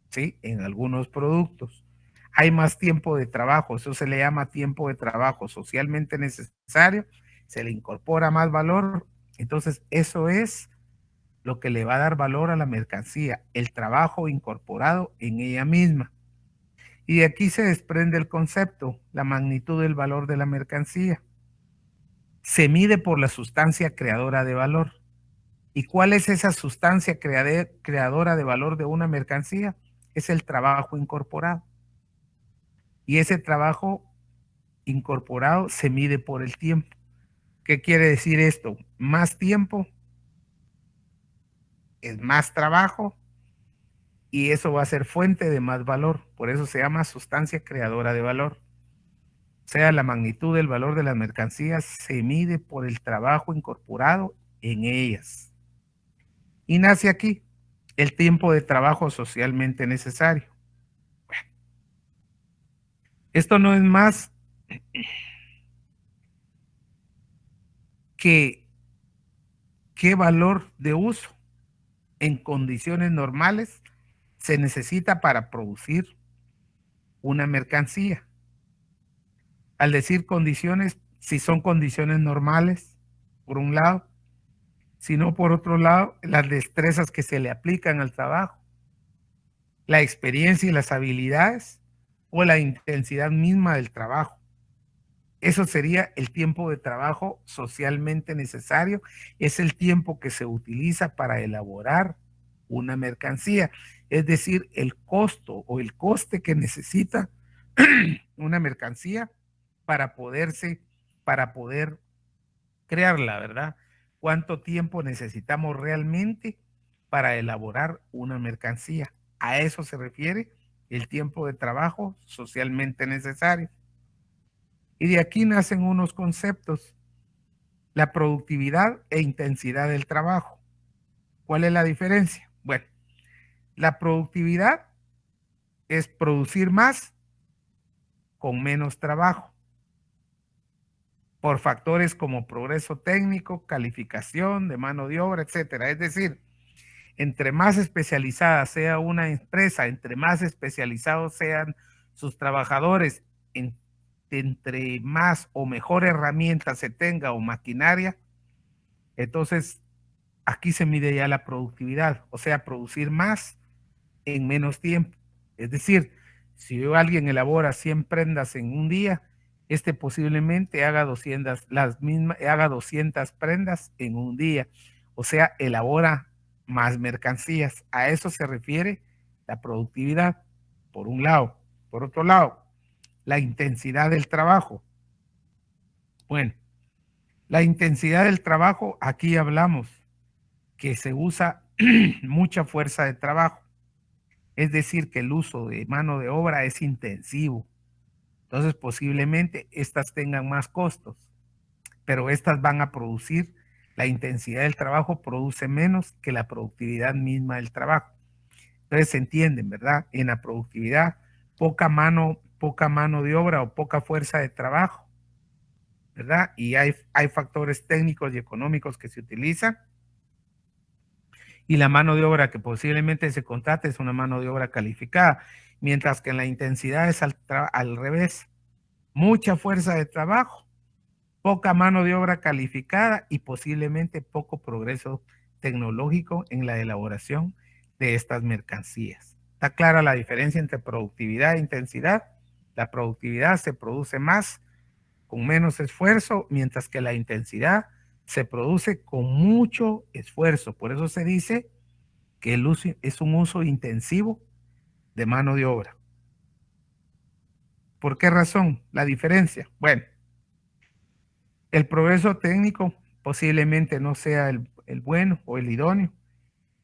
S1: ¿sí? En algunos productos. hay más tiempo de trabajo, eso se le llama tiempo de trabajo socialmente necesario, se le incorpora más valor, entonces eso es lo que le va a dar valor a la mercancía, el trabajo incorporado en ella misma. Y de aquí se desprende el concepto, la magnitud del valor de la mercancía. Se mide por la sustancia creadora de valor. ¿Y cuál es esa sustancia creadora de valor de una mercancía? Es el trabajo incorporado. Y ese trabajo incorporado se mide por el tiempo. ¿Qué quiere decir esto? Más tiempo es más trabajo y eso va a ser fuente de más valor. Por eso se llama sustancia creadora de valor. O sea, la magnitud del valor de las mercancías se mide por el trabajo incorporado en ellas. Y nace aquí el tiempo de trabajo socialmente necesario. Bueno, esto no es más que qué valor de uso en condiciones normales se necesita para producir una mercancía. Al decir condiciones, si son condiciones normales, por un lado, sino por otro lado, las destrezas que se le aplican al trabajo, la experiencia y las habilidades o la intensidad misma del trabajo. Eso sería el tiempo de trabajo socialmente necesario, es el tiempo que se utiliza para elaborar una mercancía, es decir, el costo o el coste que necesita una mercancía para poder crearla, ¿verdad? ¿Cuánto tiempo necesitamos realmente para elaborar una mercancía? A eso se refiere el tiempo de trabajo socialmente necesario. Y de aquí nacen unos conceptos, la productividad e intensidad del trabajo. ¿Cuál es la diferencia? Bueno, la productividad es producir más con menos trabajo, por factores como progreso técnico, calificación de mano de obra, etcétera. Es decir, entre más especializada sea una empresa, entre más especializados sean sus trabajadores, entre más o mejor herramienta se tenga o maquinaria, entonces aquí se mide ya la productividad, o sea, producir más en menos tiempo. Es decir, si alguien elabora 100 prendas en un día, posiblemente haga 200 prendas en un día, o sea, elabora más mercancías. A eso se refiere la productividad, por un lado. Por otro lado, la intensidad del trabajo. Bueno, la intensidad del trabajo, aquí hablamos que se usa mucha fuerza de trabajo. Es decir, que el uso de mano de obra es intensivo. Entonces, posiblemente estas tengan más costos, pero estas van a producir, la intensidad del trabajo produce menos que la productividad misma del trabajo. Entonces, se entienden, ¿verdad? En la productividad, poca mano de obra o poca fuerza de trabajo, ¿verdad? Y hay factores técnicos y económicos que se utilizan. Y la mano de obra que posiblemente se contrate es una mano de obra calificada, mientras que en la intensidad es al revés. Mucha fuerza de trabajo, poca mano de obra calificada y posiblemente poco progreso tecnológico en la elaboración de estas mercancías. ¿Está clara la diferencia entre productividad e intensidad? La productividad se produce más con menos esfuerzo, mientras que la intensidad se produce con mucho esfuerzo. Por eso se dice que el uso es un uso intensivo de mano de obra. ¿Por qué razón? La diferencia. Bueno, el progreso técnico posiblemente no sea el bueno o el idóneo.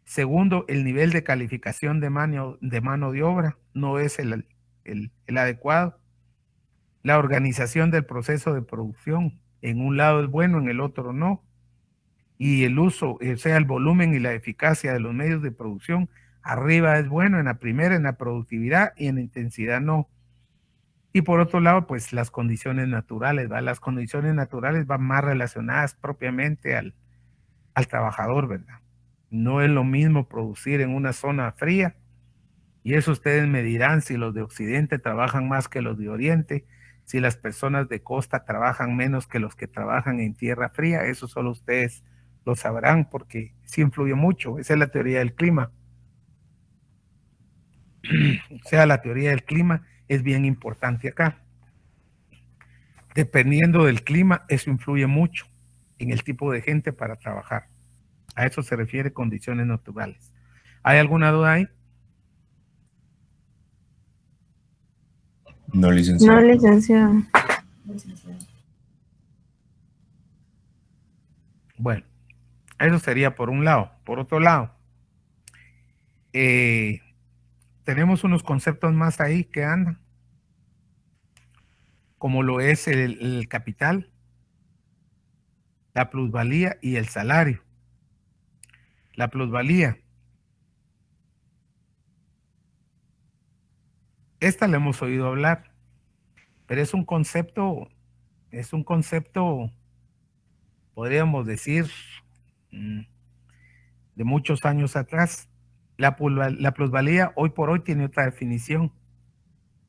S1: Segundo, el nivel de calificación de mano de obra no es el adecuado. La organización del proceso de producción, en un lado es bueno, en el otro no. Y el uso, o sea, el volumen y la eficacia de los medios de producción, arriba es bueno, en la primera, en la productividad, y en la intensidad no. Y por otro lado, pues las condiciones naturales, ¿va? Las condiciones naturales van más relacionadas propiamente al trabajador, ¿verdad? No es lo mismo producir en una zona fría Y eso ustedes me dirán si los de Occidente trabajan más que los de Oriente, si las personas de costa trabajan menos que los que trabajan en tierra fría. Eso solo ustedes lo sabrán porque sí influye mucho. Esa es la teoría del clima. O sea, la teoría del clima es bien importante acá. Dependiendo del clima, eso influye mucho en el tipo de gente para trabajar. A eso se refiere condiciones naturales. ¿Hay alguna duda ahí?
S8: No, licenciado.
S2: No, licenciado.
S1: Bueno, eso sería por un lado. Por otro lado, tenemos unos conceptos más ahí que andan, como lo es el capital, la plusvalía y el salario. La plusvalía. Esta la hemos oído hablar, pero es un concepto, podríamos decir, de muchos años atrás. La plusvalía hoy por hoy tiene otra definición.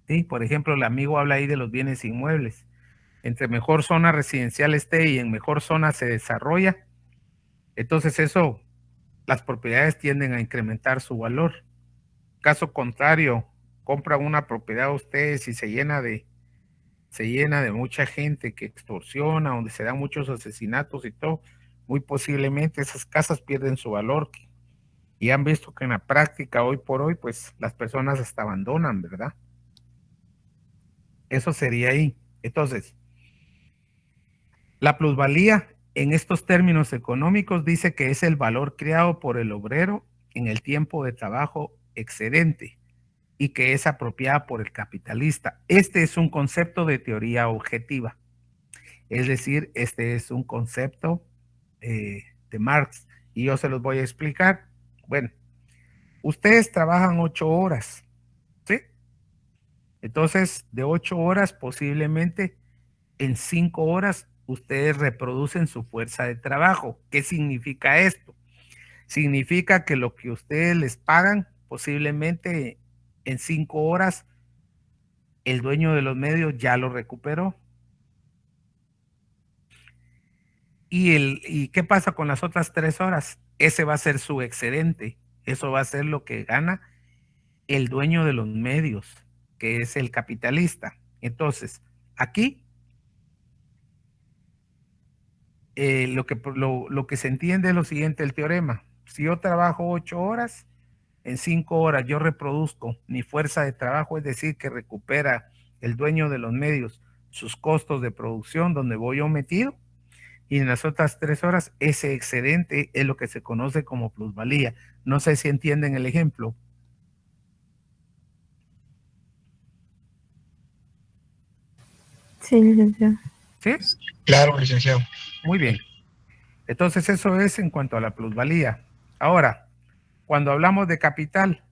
S1: ¿Sí? Por ejemplo, el amigo habla ahí de los bienes inmuebles. Entre mejor zona residencial esté y en mejor zona se desarrolla, entonces eso, las propiedades tienden a incrementar su valor. Caso contrario, compran una propiedad ustedes y se llena de mucha gente que extorsiona, donde se dan muchos asesinatos y todo, muy posiblemente esas casas pierden su valor. Y han visto que en la práctica, hoy por hoy, pues las personas hasta abandonan, ¿verdad? Eso sería ahí. Entonces, la plusvalía en estos términos económicos dice que es el valor creado por el obrero en el tiempo de trabajo excedente y que es apropiada por el capitalista. Este es un concepto de teoría objetiva. Es decir, este es un concepto de Marx y yo se los voy a explicar. Bueno, ustedes trabajan 8 horas, ¿sí? Entonces, de 8 horas, posiblemente en 5 horas, ustedes reproducen su fuerza de trabajo. ¿Qué significa esto? Significa que lo que ustedes les pagan, posiblemente en 5 horas, el dueño de los medios ya lo recuperó. ¿Y qué pasa con las otras 3 horas? Ese va a ser su excedente. Eso va a ser lo que gana el dueño de los medios, que es el capitalista. Entonces, aquí lo que se entiende es lo siguiente, el teorema. Si yo trabajo 8 horas, en 5 horas yo reproduzco mi fuerza de trabajo, es decir, que recupera el dueño de los medios sus costos de producción donde voy yo metido, y en las otras 3 horas ese excedente es lo que se conoce como plusvalía. No sé si entienden el ejemplo.
S2: Sí, licenciado.
S1: ¿Sí?
S7: Claro, licenciado.
S1: Muy bien. Entonces eso es en cuanto a la plusvalía. Ahora, cuando hablamos de capital,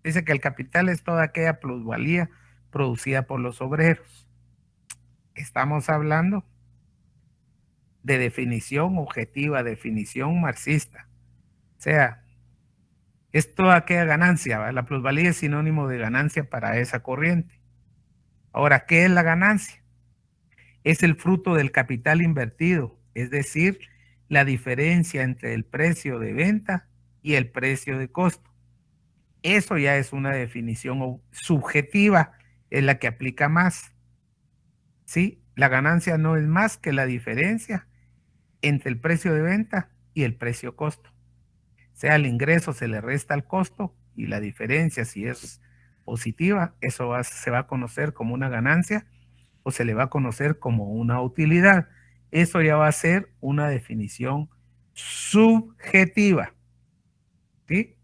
S1: dice que el capital es toda aquella plusvalía producida por los obreros. Estamos hablando de definición objetiva, definición marxista. O sea, es toda aquella ganancia, ¿verdad? La plusvalía es sinónimo de ganancia para esa corriente. Ahora, ¿qué es la ganancia? Es el fruto del capital invertido, es decir, la diferencia entre el precio de venta y el precio de costo. Eso ya es una definición subjetiva, es la que aplica más. ¿Sí? La ganancia no es más que la diferencia entre el precio de venta y el precio costo. O sea, el ingreso se le resta al costo y la diferencia, si es positiva, eso se va a conocer como una ganancia o se le va a conocer como una utilidad. Eso ya va a ser una definición subjetiva. ¿Sí?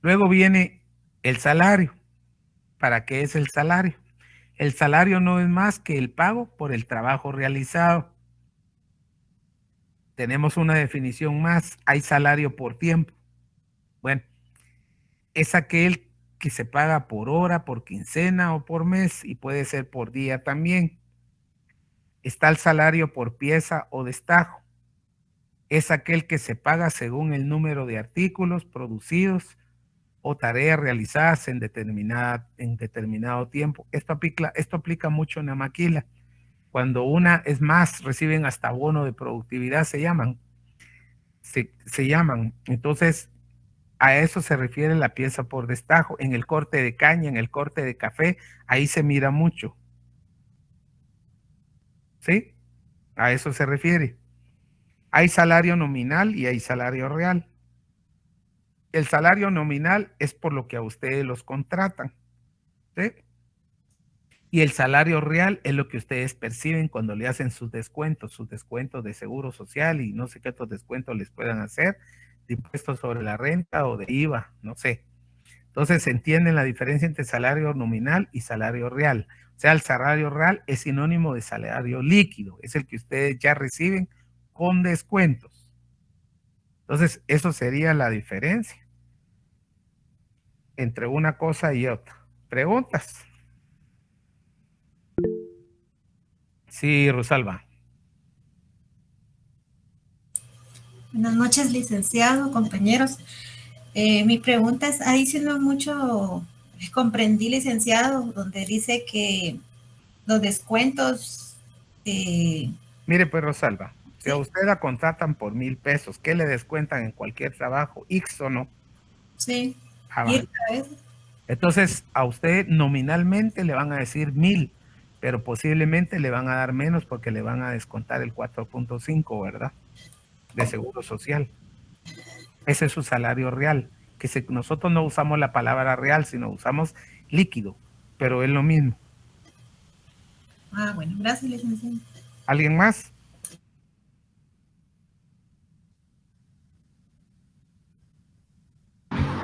S1: Luego viene el salario. ¿Para qué es el salario? El salario no es más que el pago por el trabajo realizado. Tenemos una definición más. Hay salario por tiempo. Bueno, es aquel que se paga por hora, por quincena o por mes y puede ser por día también. Está el salario por pieza o destajo. Es aquel que se paga según el número de artículos producidos o tareas realizadas en determinado tiempo. Esto aplica mucho en la maquila. Cuando una es más, reciben hasta bono de productividad, se llaman. Entonces, a eso se refiere la pieza por destajo. En el corte de caña, en el corte de café, ahí se mira mucho. ¿Sí? A eso se refiere. Hay salario nominal y hay salario real. El salario nominal es por lo que a ustedes los contratan. ¿Sí? Y el salario real es lo que ustedes perciben cuando le hacen sus descuentos de seguro social y no sé qué otros descuentos les puedan hacer, de impuestos sobre la renta o de IVA, no sé. Entonces se entiende la diferencia entre salario nominal y salario real. O sea, el salario real es sinónimo de salario líquido, es el que ustedes ya reciben con descuentos. Entonces, eso sería la diferencia entre una cosa y otra. ¿Preguntas? Sí, Rosalba.
S8: Buenas noches, licenciado, compañeros. Mi pregunta es, ahí sí no mucho comprendí, licenciado, donde dice que los descuentos...
S1: Mire, pues, Rosalba, si
S8: ¿sí?
S1: a usted la contratan por 1,000 pesos, ¿qué le descuentan en cualquier trabajo? ¿X o no?
S8: Sí.
S1: Vale. Entonces, a usted nominalmente le van a decir 1,000, pero posiblemente le van a dar menos porque le van a descontar el 4.5, ¿verdad? De seguro social. Ese es su salario real. Nosotros no usamos la palabra real, sino usamos líquido, pero es lo mismo.
S8: Bueno, gracias, licenciado.
S1: ¿Alguien más?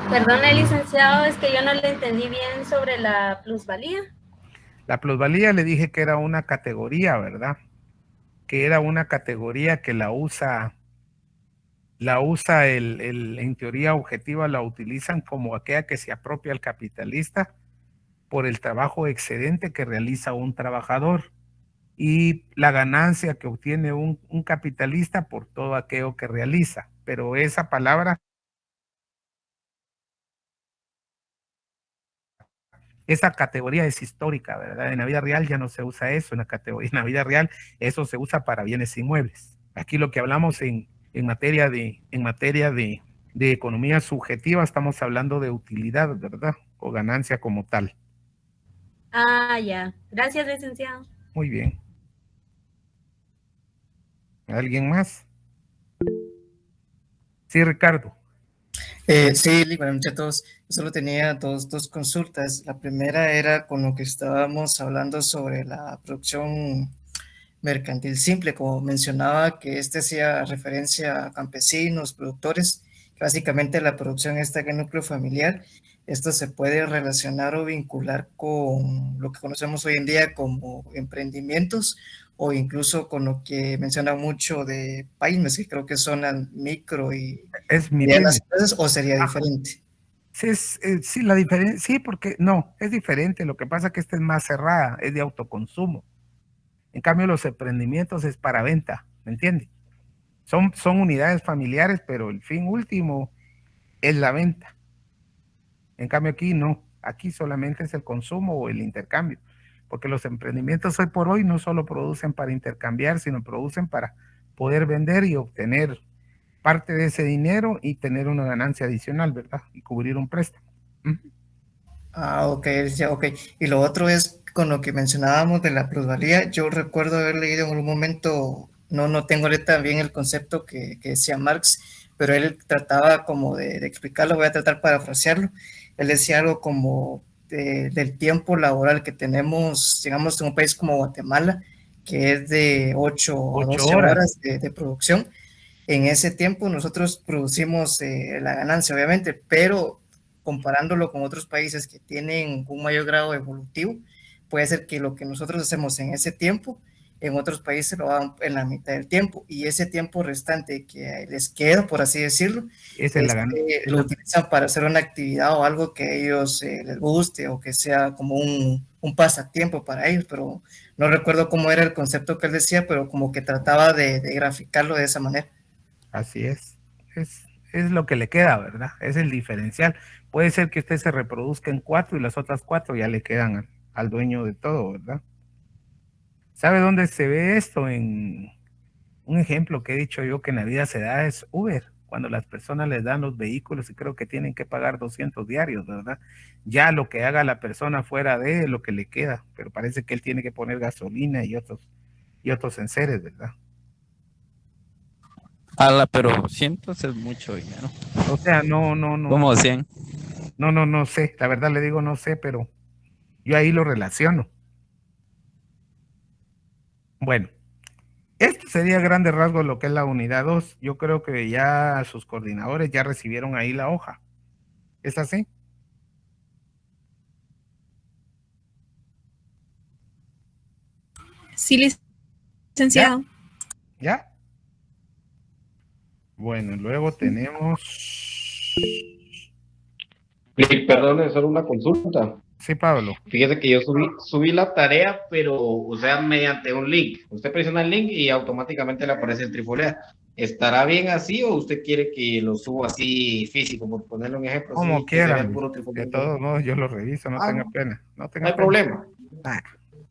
S2: Perdone, licenciado, es que yo no le entendí bien sobre la plusvalía.
S1: La plusvalía le dije que era una categoría, ¿verdad? Que era una categoría que la usa en teoría objetiva, la utilizan como aquella que se apropia el capitalista por el trabajo excedente que realiza un trabajador y la ganancia que obtiene un capitalista por todo aquello que realiza. Pero esa palabra, esa categoría es histórica, ¿verdad? En la vida real ya no se usa eso, en la vida real eso se usa para bienes inmuebles. Aquí lo que hablamos en materia de economía subjetiva, estamos hablando de utilidad, ¿verdad? O ganancia como tal.
S2: Ya. Gracias, licenciado.
S1: Muy bien. ¿Alguien más? Sí, Ricardo.
S9: Sí, buenas noches a todos. Yo solo tenía dos consultas. La primera era con lo que estábamos hablando sobre la producción mercantil simple, como mencionaba que hacía referencia a campesinos, productores, que básicamente la producción está en el núcleo familiar. Esto se puede relacionar o vincular con lo que conocemos hoy en día como emprendimientos o incluso con lo que menciona mucho de pymes, que creo que son las micro y medianas empresas, o sería diferente.
S1: Sí, la diferencia, sí, porque no, es diferente. Lo que pasa es que esta es más cerrada, es de autoconsumo. En cambio, los emprendimientos es para venta, ¿me entiende? Son unidades familiares, pero el fin último es la venta. En cambio, aquí no, aquí solamente es el consumo o el intercambio, porque los emprendimientos hoy por hoy no solo producen para intercambiar, sino producen para poder vender y obtener parte de ese dinero y tener una ganancia adicional, ¿verdad? Y cubrir un préstamo.
S9: Ok. Y lo otro es con lo que mencionábamos de la plusvalía. Yo recuerdo haber leído en algún momento, no tengo ahorita bien el concepto que decía Marx, pero él trataba como de explicarlo, voy a tratar de parafrasearlo. Él decía algo como del tiempo laboral que tenemos, digamos, en un país como Guatemala, que es de 8 o 12 horas de producción. En ese tiempo nosotros producimos la ganancia, obviamente, pero comparándolo con otros países que tienen un mayor grado evolutivo, puede ser que lo que nosotros hacemos en ese tiempo, en otros países lo hagan en la mitad del tiempo, y ese tiempo restante que les queda, por así decirlo, lo utilizan para hacer una actividad o algo que a ellos les guste o que sea como un pasatiempo para ellos, pero no recuerdo cómo era el concepto que él decía, pero como que trataba de graficarlo de esa manera.
S1: Así es es lo que le queda, ¿verdad? Es el diferencial. Puede ser que usted se reproduzca en 4 y las otras 4 ya le quedan al dueño de todo, ¿verdad? ¿Sabe dónde se ve esto? En un ejemplo que he dicho yo que en la vida se da es Uber, cuando las personas les dan los vehículos y creo que tienen que pagar 200 diarios, ¿verdad? Ya lo que haga la persona fuera de lo que le queda, pero parece que él tiene que poner gasolina y otros enseres, ¿verdad?
S10: Pero 100 es mucho dinero.
S1: O sea, no.
S10: Como 100.
S1: No sé, la verdad le digo no sé, pero yo ahí lo relaciono. Bueno, esto sería a grandes rasgos lo que es la unidad 2. Yo creo que ya sus coordinadores ya recibieron ahí la hoja. ¿Es así?
S11: Sí, licenciado.
S1: ¿Ya? Bueno, luego tenemos...
S12: Perdón, solo una consulta.
S1: Sí, Pablo.
S12: Fíjese que yo subí la tarea, pero, o sea, mediante un link. Usted presiona el link y automáticamente le aparece el trifolea. ¿Estará bien así o usted quiere que lo suba así físico? Por ponerle un ejemplo.
S1: Como
S12: así, que se vea
S1: quieran.
S12: el puro trifoleo.
S1: De todos modos, yo lo reviso, no tenga pena. No
S12: hay problema.
S1: Ah,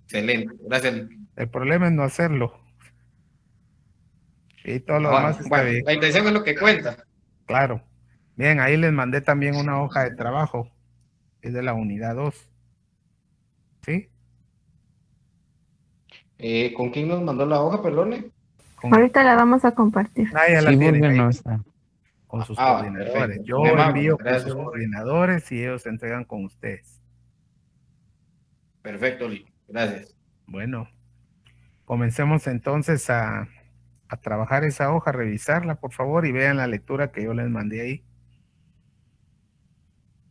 S12: Excelente, gracias.
S1: el problema es no hacerlo. Y todo lo demás está
S12: Bueno,
S1: bien.
S12: la intención es lo que cuenta.
S1: Claro. Bien, ahí les mandé también una hoja de trabajo. Es de la unidad 2. ¿Sí?
S12: ¿Con quién nos mandó la hoja, perdone?
S2: Ahorita la vamos a compartir.
S1: Ya la
S10: Sí,
S1: tienen
S10: porque
S1: ahí,
S10: no está.
S1: con sus
S12: Ah,
S1: coordinadores.
S12: perfecto.
S1: Yo
S12: Muy amable,
S1: envío con
S12: gracias.
S1: sus coordinadores y ellos se entregan con ustedes.
S12: Perfecto, Lee. Gracias.
S1: Bueno, comencemos entonces a trabajar esa hoja, revisarla, por favor, y vean la lectura que yo les mandé ahí.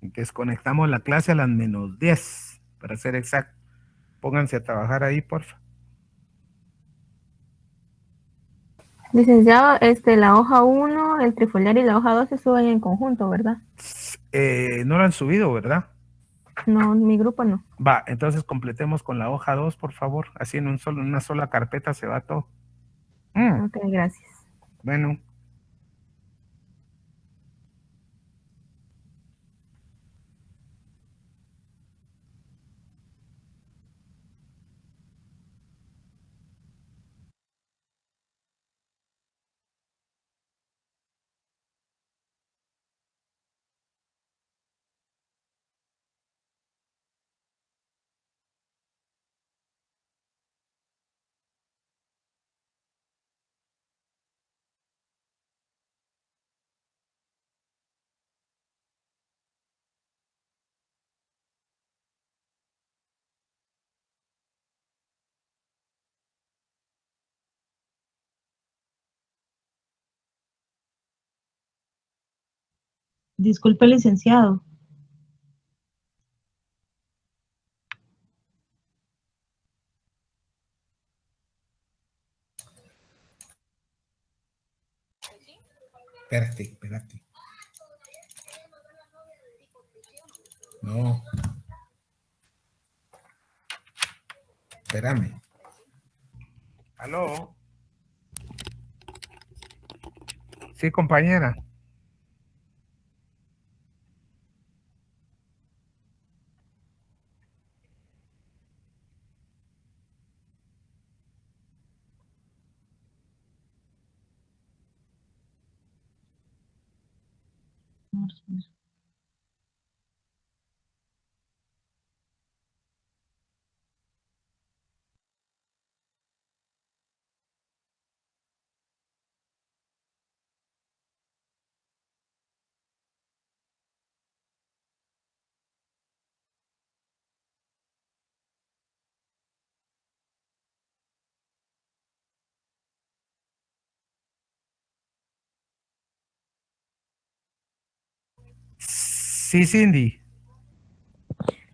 S1: Desconectamos la clase a las -10, para ser exacto. Pónganse a trabajar ahí, porfa.
S2: Licenciado, la hoja 1, el trifoliar y la hoja 2 se suben en conjunto, ¿verdad?
S1: No lo han subido, ¿verdad?
S2: No, mi grupo no.
S1: Va, entonces completemos con la hoja 2, por favor. Así en una sola carpeta se va todo.
S2: Ok, gracias.
S1: Bueno.
S4: Disculpe, licenciado.
S1: Espérate. No. Espérame. ¿Aló? Sí, compañera. Sí, Cindy.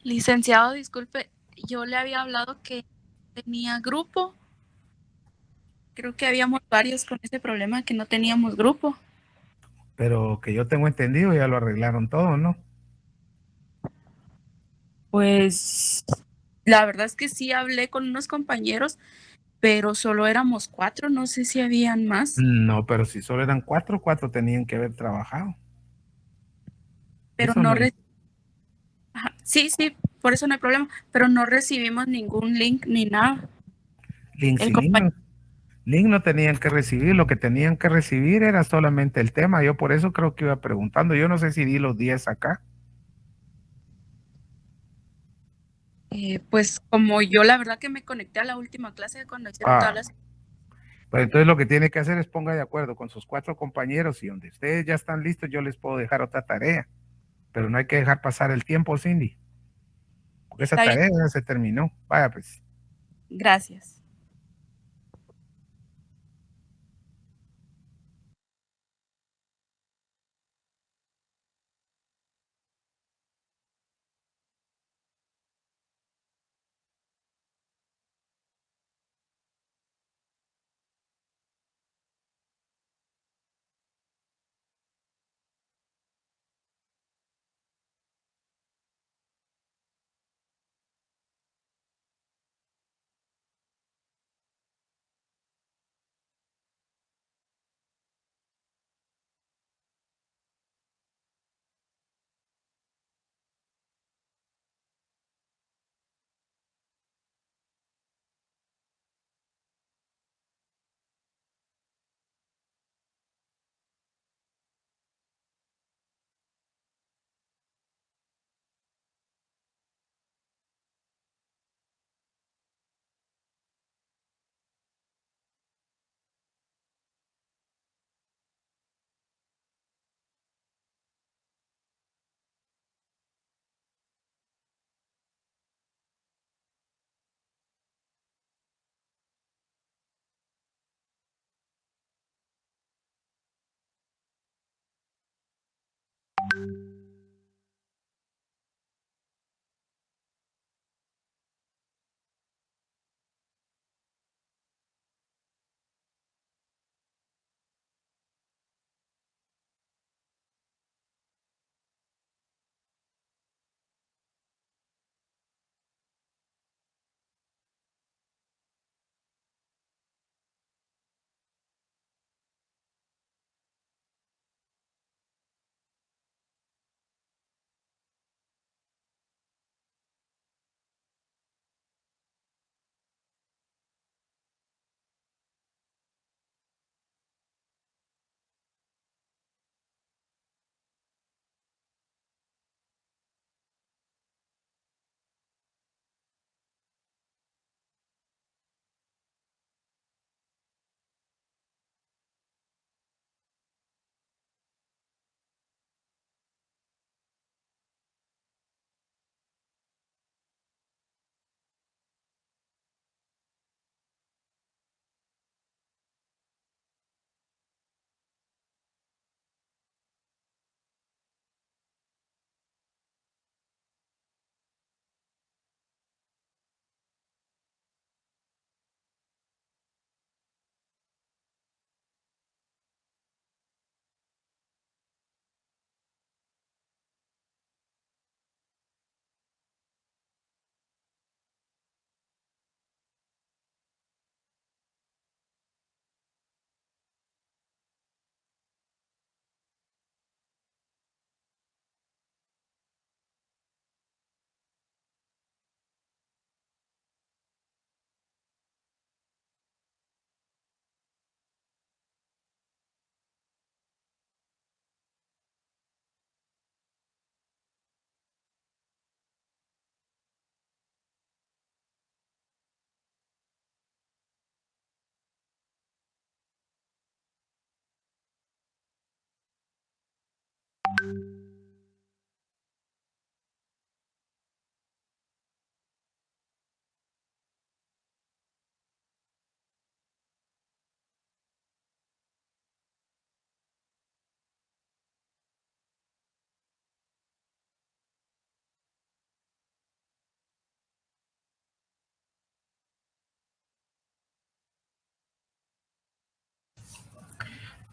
S11: Licenciado, disculpe, yo le había hablado que tenía grupo. Creo que habíamos varios con ese problema que no teníamos grupo.
S1: Pero que yo tengo entendido, ya lo arreglaron todo, ¿no?
S11: Pues la verdad es que sí hablé con unos compañeros, pero solo éramos 4, no sé si habían más.
S1: No, pero si solo eran 4, 4 tenían que haber trabajado.
S11: Pero
S1: Eso
S11: no,
S1: no es
S11: sí, por eso no hay problema, pero no recibimos ningún link ni nada.
S1: link,
S11: El
S1: si link
S11: compañero,
S1: link no tenían que recibir, lo que tenían que recibir era solamente el tema. Yo por eso creo que iba preguntando. Yo no sé si di los 10 acá.
S11: pues como yo la verdad que me conecté a la última clase cuando hicieron todas las...
S1: Pues entonces lo que tiene que hacer es ponga de acuerdo con sus 4 compañeros y donde ustedes ya están listos, yo les puedo dejar otra tarea. Pero no hay que dejar pasar el tiempo, Cindy. Porque esa tarea ya se terminó. Vaya pues.
S11: Gracias.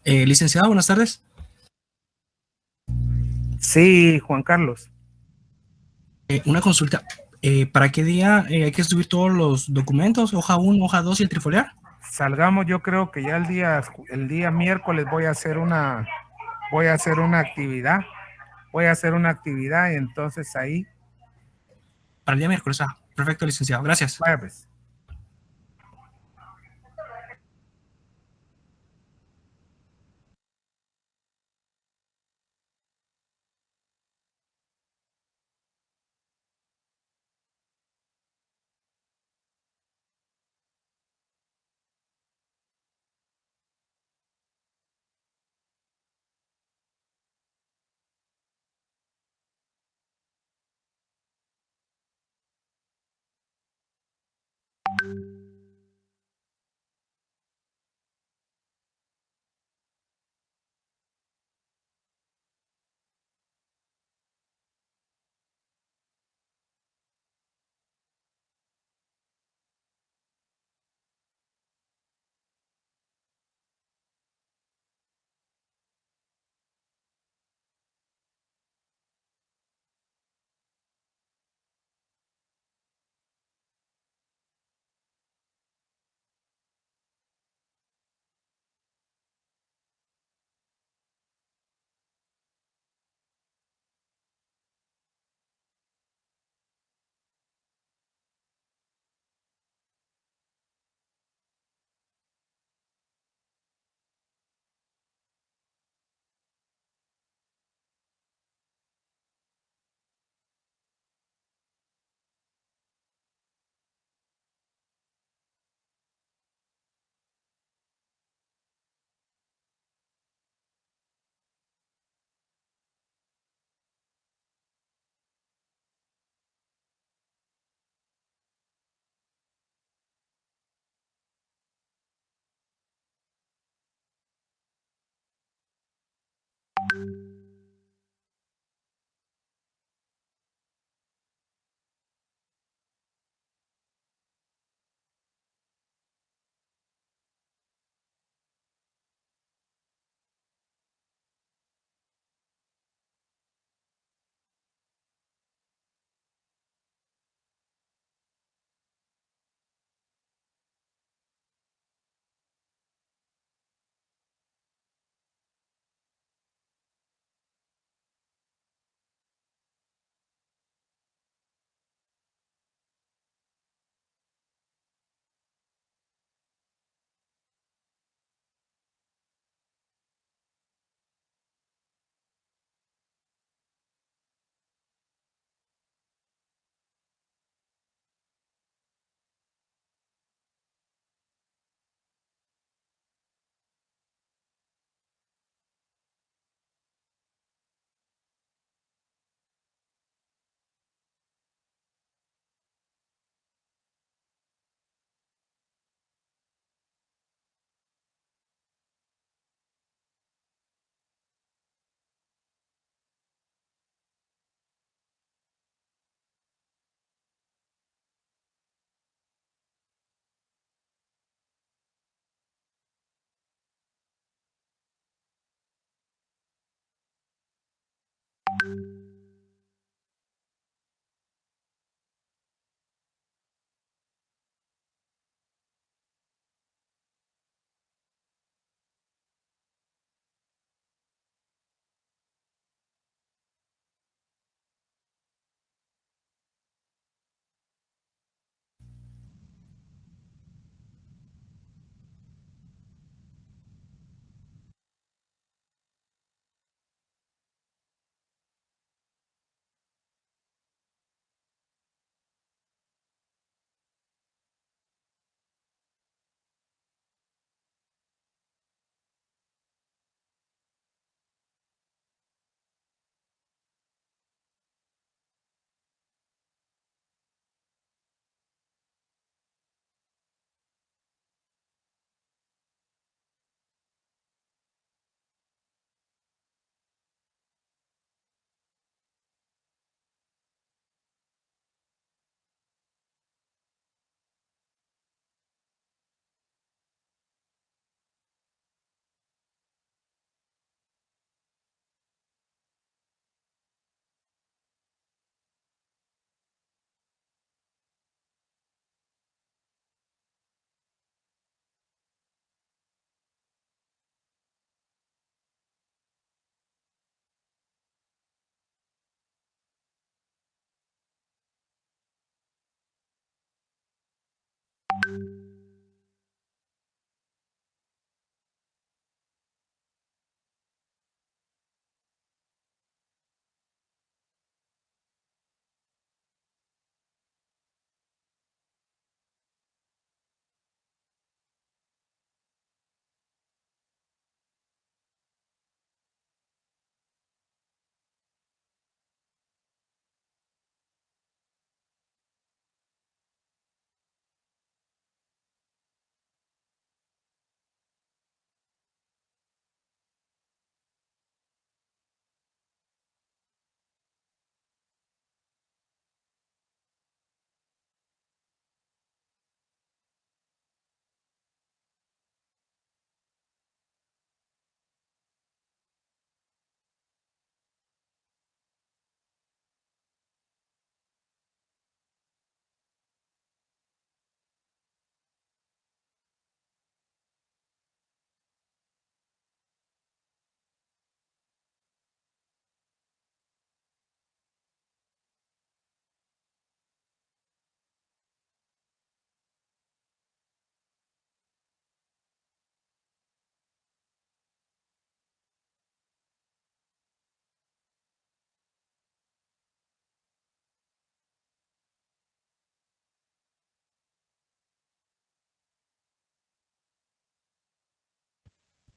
S13: Licenciado, buenas tardes.
S1: Sí, Juan Carlos.
S13: Una consulta. ¿Para qué día hay que subir todos los documentos? Hoja 1, hoja 2 y el trifoliar.
S1: Salgamos, yo creo que ya el día miércoles voy a hacer una actividad. Voy a hacer una actividad y entonces ahí.
S13: Para el día miércoles, perfecto, licenciado. Gracias.
S1: Vaya pues.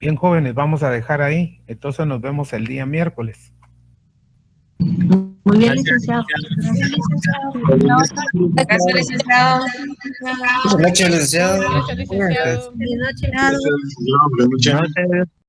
S1: Bien, jóvenes, vamos a dejar ahí. Entonces nos vemos el día miércoles.
S4: Muy bien, licenciado.
S8: Gracias, licenciado.
S9: Buenas noches, licenciado.
S2: Buenas noches.
S14: Buenas noches.